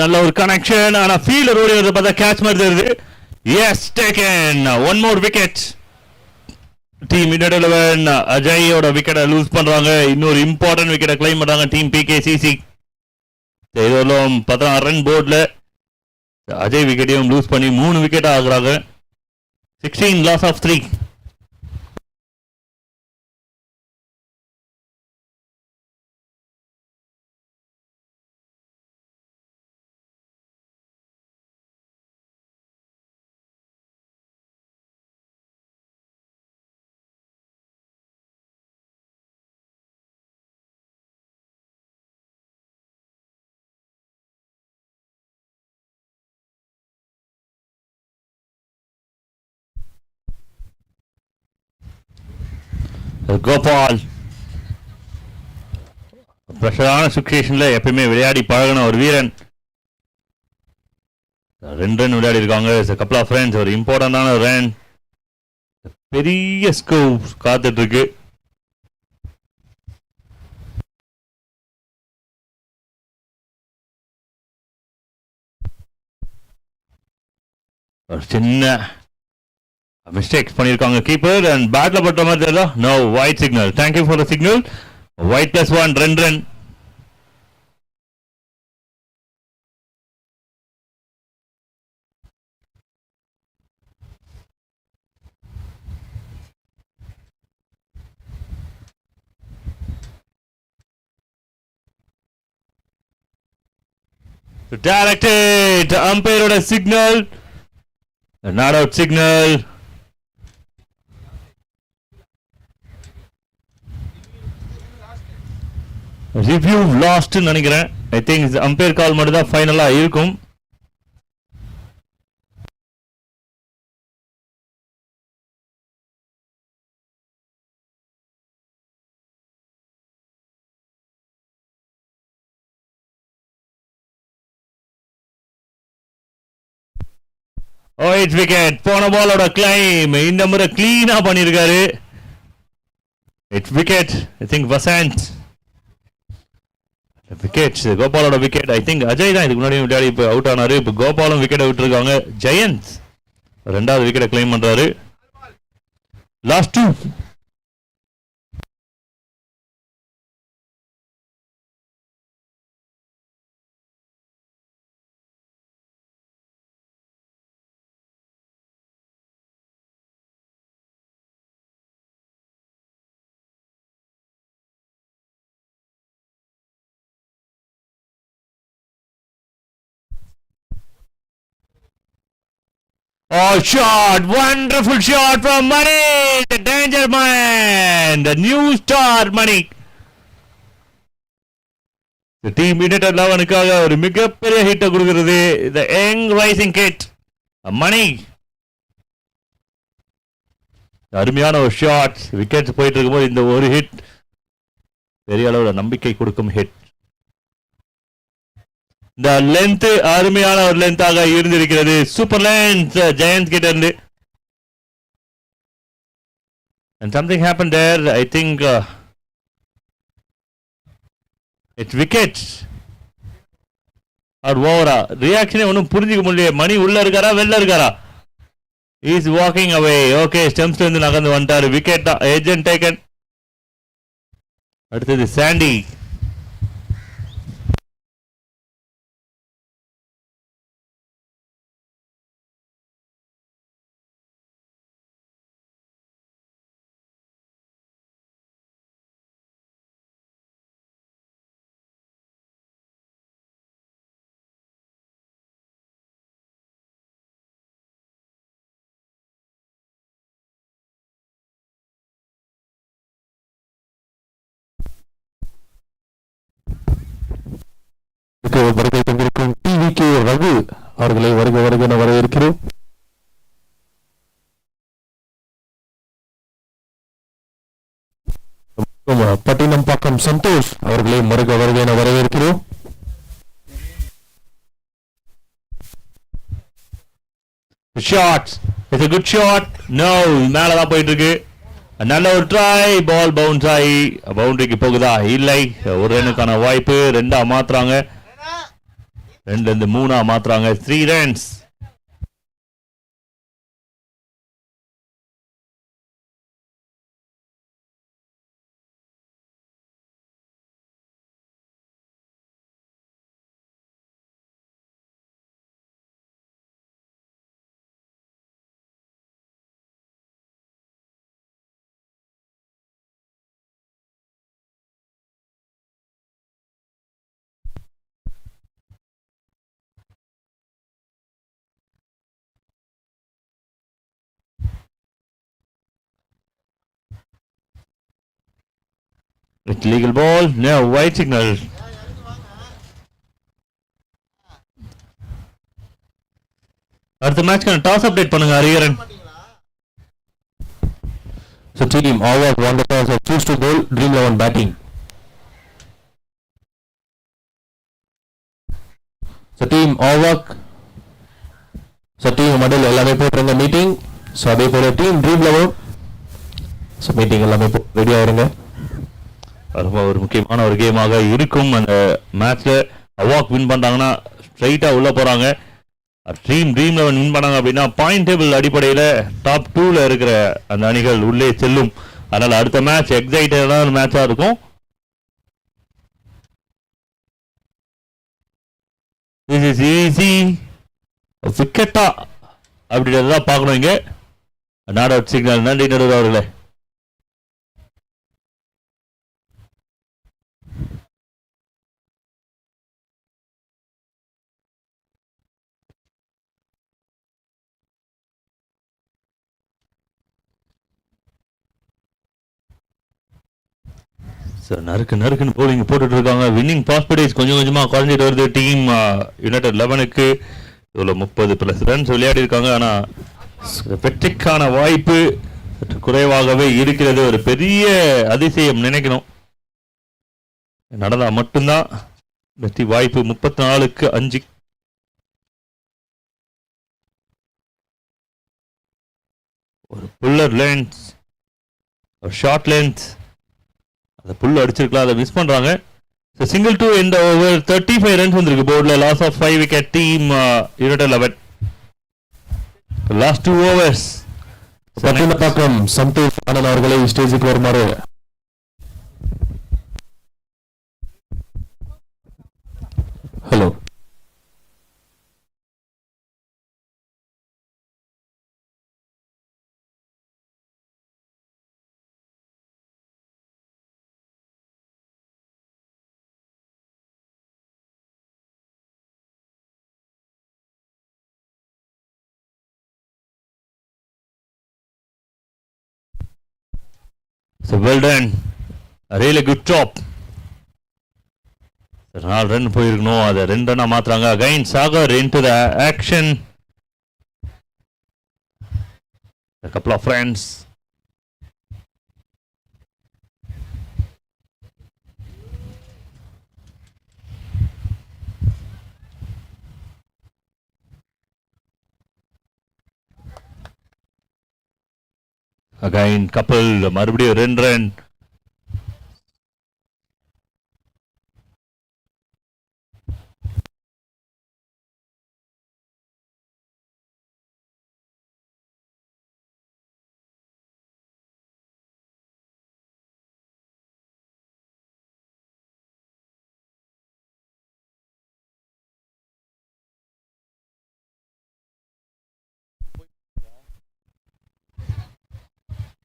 நல்ல ஒரு கனெக்ஷன். ஆனா ஃபீல்டர் ஓடி வரத பார்த்தா கேட்ச் மாதிரி தெரியுது. Yes, taken. One more wicket. Team Indian 11 அஜயோட விக்கெட்டை லூஸ் பண்றாங்க. இன்னொரு இம்பார்ட்டன்ட் விக்கெட்டை கிளைம் பண்றாங்க டீம் பிகேசிசி. இதெல்லாம் 16 ரன் போர்ட்ல அஜய் விக்கெட்டையும் லூஸ் பண்ணி 3 விக்கெட் ஆகுறாங்க. 16 லாஸ் ஆஃப் 3. கோபால் ப்ரெஷரான சுச்சுவேஷன்ல எப்பயுமே விளையாடி பழகின ஒரு வீரன். 2 ரன் விளையாடி இருக்காங்க. கப்பல் ஆஃப் ரன்ஸ், ஒரு இம்பார்ட்டன்டான ரன். பெரிய ஸ்கோர் காத்துட்டு இருக்கு. ஒரு சின்ன மிஸ்டேக்ஸ் பண்ணியிருக்காங்க கீப்பர். அண்ட் பேட்ல பட்ட மாதிரி தெரியல. No, wide signal. Thank you for the signal. Wide +1, 2 run. Directed அம்பையரோட signal. Not out signal. Review lost நினைக்கிறேன். ஐ திங்க் அம்பையர் கால் மட்டும் தான் ஃபைனலா இருக்கும். Wide wicket. போன பாலோட கிளைம் இந்த முறை கிளீனா பண்ணிருக்காரு. It's wicket. I think Vasanth wicket. கோபாலோட விக்கெட். ஐ திங்க் அஜய் தான் இதுக்கு முன்னாடி விளையாடி இப்போ அவுட் ஆனாரு. இப்போ கோபாலும் விக்கெட்டை விட்டுருக்காங்க. ஜெயந்த் 2வது விக்கெட்டை கிளைம் பண்றாரு. Last 2. Oh, shot! Wonderful shot from Mani! The danger man! The new star Mani! The team Indian 11க்காக ஒரு மிகப்பெரிய ஹிட்டை கொடுக்கிறது. The young rising kid Mani. அருமையான ஒரு ஷாட். விக்கெட் போயிட்டு இருக்கும்போது இந்த ஒரு ஹிட் பெரிய அளவுல நம்பிக்கை கொடுக்கும் ஹிட். இந்த லென்த் அருமையான ஒரு லென்த்தாக இருந்திருக்கிறது. சூப்பர் லென்த் ஜெயந்த் கிட்ட இருந்து. And something happened there. I think it's wickets or over. Reaction ஒன்னும் புரிஞ்சுக்க முடியல. மணி உள்ள இருக்காரா வெளில இருக்காரா? He is walking away. Okay, ஸ்டெம்ஸ்ல இருந்து நகர்ந்து வந்துட்டாரு. விக்கெட் தான். Agent taken. அடுத்தது சாண்டி. வருகை தந்திருக்கும் டிவிகே ரகு அவர்களை வருக வருக என வரவேற்கிறோம். பட்டினம்பாக்கம் சந்தோஷ் அவர்களை வருக வருக என வரவேற்கிறோம். Shot. It's a good shot. No, மேல தான் போயிட்டு இருக்கு. நல்ல ஒரு ட்ரை, பால் பவுன்ஸ் ஆகி பவுண்டரிக்கு போகுதா? இல்லை, ஒரு ரனுக்கான வாய்ப்பு. 2 மாத்துறாங்க, 2 3 மாத்துறாங்க. 3 runs. With legal ball, no white signal. அடுத்த மேட்ச்க்கான டாஸ் அப்டேட் பண்ணுங்க Hariharan. So team Awak won the toss and choose to bowl Dream 11 batting. So team Awak, so team மடல் எல்லாமே போட்டுருங்க மீட்டிங். ஸோ அதே போல டீம் ட்ரீம் 11, ஸோ மீட்டிங் எல்லாமே ரெடியாக இருங்க. ரொம்ப ஒரு முக்கியமான ஒரு கேமாக இருக்கும். அந்த மேட்ச்ல அவாக் வின் பண்ணாங்கன்னா ஸ்ட்ரைட்டா உள்ள போறாங்க. ட்ரீம் 11 வின் பண்ணாங்க அப்படின்னா பாயிண்ட் டேபிள் அடிப்படையில் டாப் 2ல இருக்கிற அந்த அணிகள் உள்ளே செல்லும். அதனால அடுத்த மேட்ச் எக்ஸைட்டடான மேட்சா இருக்கும். திஸ் இஸ் ஈஸி விக்கெட்டா அப்படின்றதான் பார்க்கணும். இங்க நாட் அவுட் சிக்னல். நன்றி நடுவர் அவர்களே. நறுக்குன்னு போலிங் போட்டுட்டு இருக்காங்க. வின்னிங் பாஸ்பர்டேஜ் கொஞ்சம் கொஞ்சமா குறைஞ்சிட்டு வருது டீம் யுனைடெட் 11க்கு. இவ்வளோ 30+ ரன்ஸ் விளையாடி இருக்காங்க. ஆனா வெற்றிக்கான வாய்ப்பு சற்று குறைவாகவே இருக்கிறது. ஒரு பெரிய அதிசயம் நினைக்கணும், நடந்தா மட்டும்தான் வெற்றி வாய்ப்பு. 34க்கு 5. ஒரு புல்லர் லென்த், ஒரு ஷார்ட் லென்த், அந்த புல் அடிச்சிருக்கலாம், அதை மிஸ் பண்றாங்க. சிங்கிள் டூ இந்த ஓவர் 35 ரன்ஸ் வந்திருக்கு போர்டில். Loss of 5 wicket team United 11. Last 2 overs. பக்கம் சந்தோஷ் ஆனந்த் அவர்களை ஸ்டேஜுக்கு வருமாறு. Hello. So well done, a really good job. 4 run போயிருக்கணும், அதை 2 ரன்னா மாத்துறாங்க. Again Sagar into the action. A couple of runs. Again couple, மறுபடியும் 2 ரன்.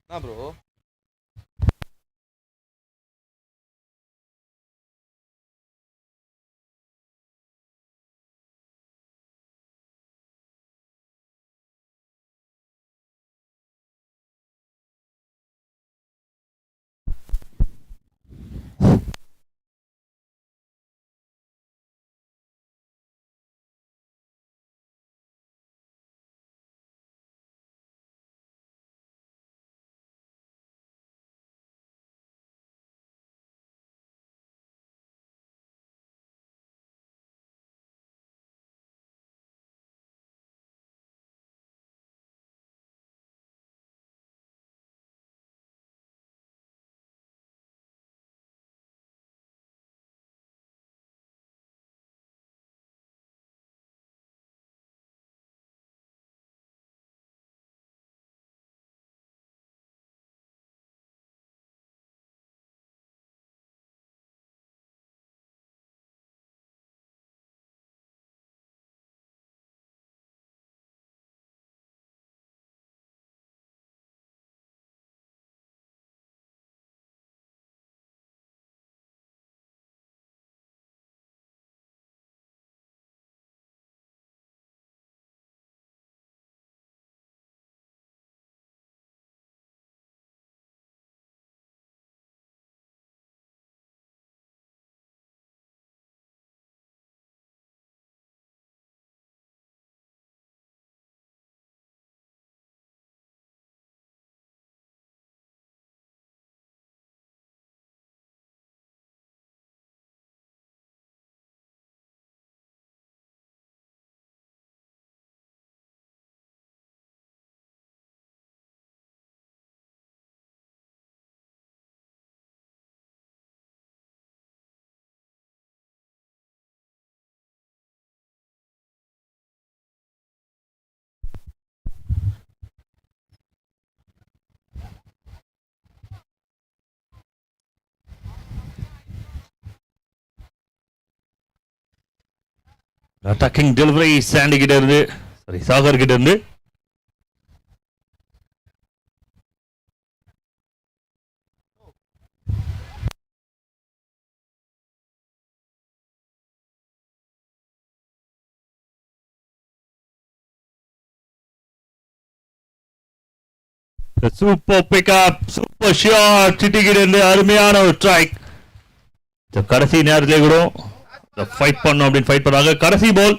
என்ன ப்ரோ அட்டாக்கிங் டெலிவரி சாண்டி கிட்ட இருந்து, சாரி சாகர் கிட்ட இருந்து. Super pickup, super shot, Chitti கிட்ட இருந்து அருமையான ஒரு ஸ்ட்ரைக். கடைசி நேரத்திலே கூட ஃபைட் பண்ணும் அப்படின்னு ஃபைட் பண்றாங்க. கடைசி பால்,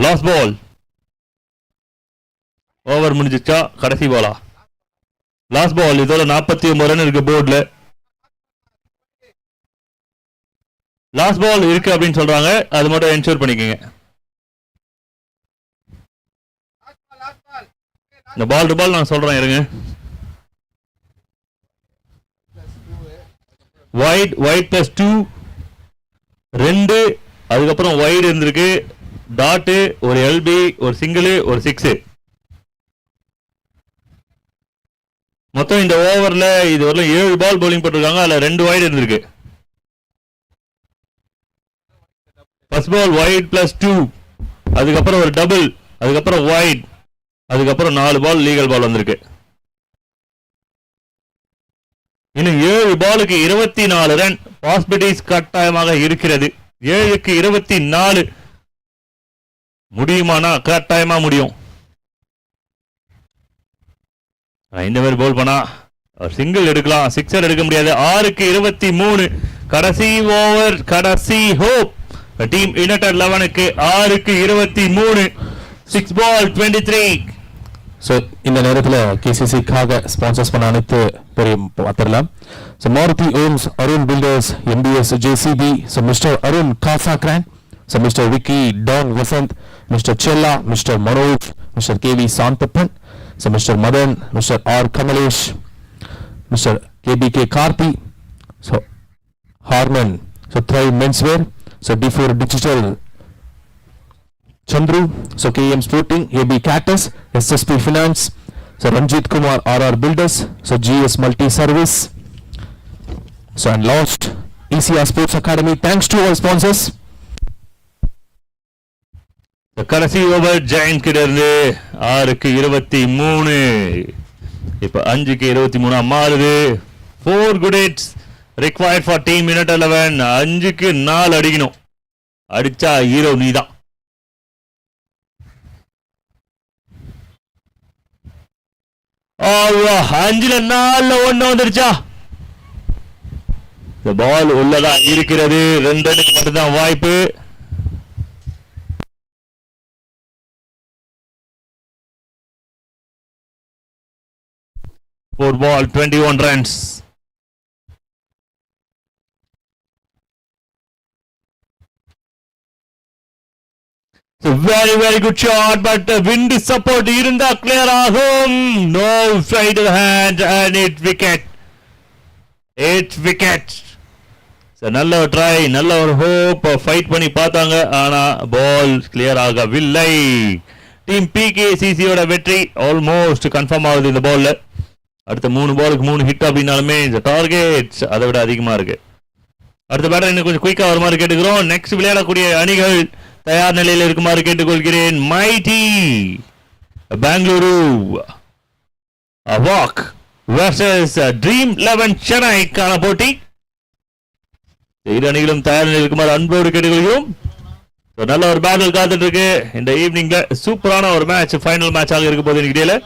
லாஸ்ட் பால். ஓவர் முடிஞ்சிச்சா? கடைசி பாலா? Last ball. இதோட 49 ரன் இருக்கு போர்ட்ல. லாஸ்ட் பால் இருக்கு அப்படின்னு சொல்றாங்க, அது மட்டும் என்ஷூர் பண்ணிக்கோங்க. இந்த பால் டு பால் நான் சொல்றேன் இருங்க. வைட் பிளஸ் 2 2, அதுக்கப்புறம் வைடு இருந்திருக்கு, டாட்டு, ஒரு எல்பி, ஒரு சிங்கிள், ஒரு 6. மொத்தம் இந்த ஓவர்ல இது வரல 7 பால் பவுலிங் போட்டிருக்காங்க. அதுல 2 வைடு இருந்திருக்கு. ஃபர்ஸ்ட் பால் வைட் பிளஸ் 2, அதுக்கப்புறம் ஒரு டபுள், அதுக்கப்புறம் வைட், அதுக்கப்புறம் 4 பால் லீகல் பால் வந்திருக்கு. இன்னும் 7 பாலுக்கு 24 ரன் பாசிபிலிட்டிஸ் கட்டாயமாக இருக்கிறது. 7க்கு 24 முடியுமானா? கட்டாயமா முடியும். இந்த மாதிரி பால் பண்ணா சிங்கிள் எடுக்கலாம், சிக்ஸர் எடுக்க முடியாது. 6க்கு 23 கடைசி ஓவர், கடைசி ஹோப். டீம் யுனைடெட் 11க்கு 6க்கு 23, 6 பால் 23. ஸோ இந்த நேரத்தில் கேசிசிக்காக ஸ்பான்சர்ஸ் பண்ண அனைத்து பெரிய பார்த்துடலாம். So Maruthi Homes, Arun Builders, MBS JCB, so mister Arun Casa Grand, so mister Vicky Don Vasanth, mister Chella, mister Manoj, mister KV Santhappan, so mister Madan, mister R Kamalesh, mister KPK Karthi, so Harman, so Thrive Menswear, so D4 Digital Chandru, so KM Sporting, AB Cactus, SSP Finance, so Ranjit Kumar, RR Builders, so GS Multi Service, so and last ECR Sports Academy. Thanks to all sponsors. கடைசி over giant கிட்ட இருந்து 6க்கு 23, இப்ப 5க்கு 23 மாறுது. 4 good hits required for team United 11. 5க்கு 4 அடிக்கணும். அடிச்சா hero நீதான். அஞ்சுல 4 1 வந்துருச்சா? இந்த பால் உள்ளதா இருக்கிறது. 2 ரனுக்கு மட்டும்தான் வாய்ப்பு. For ball 21 runs. So very good shot, but the wind support irunda clear agum. No straight to the hand and it's wicket. So நல்ல ஒரு ட்ரை, நல்ல ஒரு ஹோப், ஃபைட் பண்ணி பார்த்தாங்க. ஆனா பால் கிளியர் ஆகவில்லை. டீம் PKCC யோட வெற்றி ஆல்மோஸ்ட் கன்ஃபார்ம் ஆகுது இந்த பால்ல. அடுத்த 3 பாலுக்கு 3 ஹிட் அப்படின்னாலுமே இந்த டார்கெட் அதை விட அதிகமா இருக்கு. அடுத்த பேட்டர் இன்னும் கொஞ்சம் குயிக்கா வருமாறு கேட்டுக்கிறோம். நெக்ஸ்ட் விளையாடக்கூடிய அணிகள் தயார் நிலையில் இருக்குமாறு கேட்டுக்கொள்கிறேன். Mighty Bengaluru walk versus dream 11 சென்னைக்கான போட்டி. இரு அணிகளும் தயார் நிலையில் இருக்குமாறு அன்போடு கேட்டுக்கொள்கிறோம். நல்ல ஒரு பேட்டில் காத்துட்டு இருக்கு இந்த ஈவினிங்ல. சூப்பரான ஒரு மேட்ச், ஃபைனல் மேட்சாக இருக்க போது இன்னைக்கு டேல.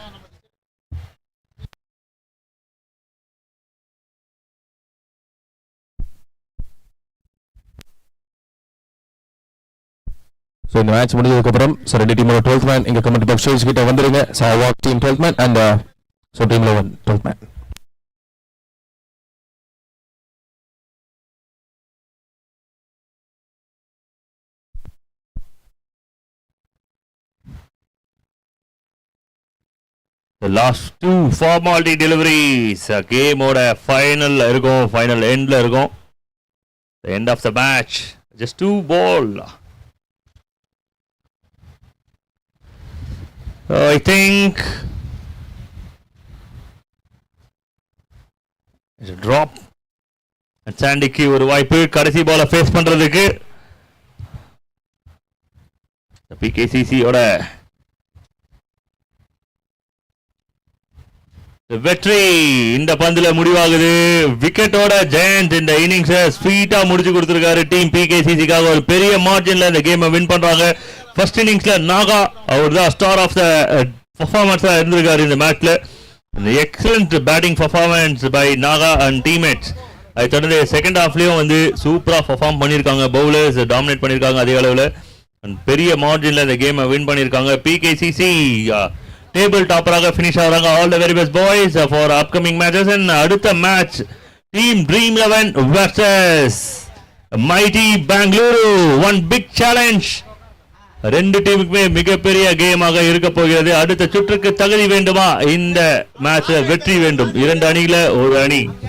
ஸோ இந்த மேட்ச் முடிஞ்சதுக்கப்புறம் ஸோ 2 டீமோட 12th மேன் இங்கே கமெண்ட் பாக்ஸ் ஸ்டேஜ் கிட்ட வந்துருங்க. So walk team 12th man and so team 11 12th man. The last 2 formality deliveries கேமோட ஃபைனல்ல இருக்கும், ஃபைனல் எண்ட்ல இருக்கும். The end of the match, just 2 ball. I think it's a drop. சாண்டிக்கு ஒரு வாய்ப்பு கடைசி பால ஃபேஸ் பண்றதுக்கு. பிகேசிசியோட வெற்றி இந்த பந்துல முடிவாகுது. விக்கெட்டோட ஜெயண்ட் இந்த இன்னிங்ஸ் ஸ்வீட்டா முடிச்சு கொடுத்திருக்காரு டீம் பிகேசிசிக்காக. ஒரு பெரிய மார்ஜின்ல இந்த கேமை வின் பண்றாங்க. ஃபர்ஸ்ட் இன்னிங்ஸ்ல நாகா அவர் தான் ஸ்டார் ஆஃப் த பர்ஃபார்மன்ஸா இருந்திருக்காரு இந்த மேட்ச்ல. Excellent batting performance by Naga and டீம்மேட்ஸ். அதை தொடர்ந்து செகண்ட் ஹாஃப்லயும் வந்து சூப்பரா பர்ஃபார்ம் பண்ணியிருக்காங்க. பவுலர்ஸ் டாமினேட் பண்ணியிருக்காங்க அதிக அளவில். பெரிய மார்ஜின்ல இந்த கேமை வின் பண்ணியிருக்காங்க. பிகேசிசி டேபிள் டாப்பராக ஃபினிஷ் ஆகிறாங்க. All the very best boys for upcoming matches. And அடுத்த match team Dream 11 versus Mighty Bengaluru. One big challenge. ரெண்டு டீமுக்குமே மிகப்பெரிய கேமாக இருக்க போகிறது. அடுத்த சுற்றுக்கு தகுதி வேண்டுமா? இந்த மேட்ச் வெற்றி வேண்டும். இரண்டு அணியில ஒரு அணி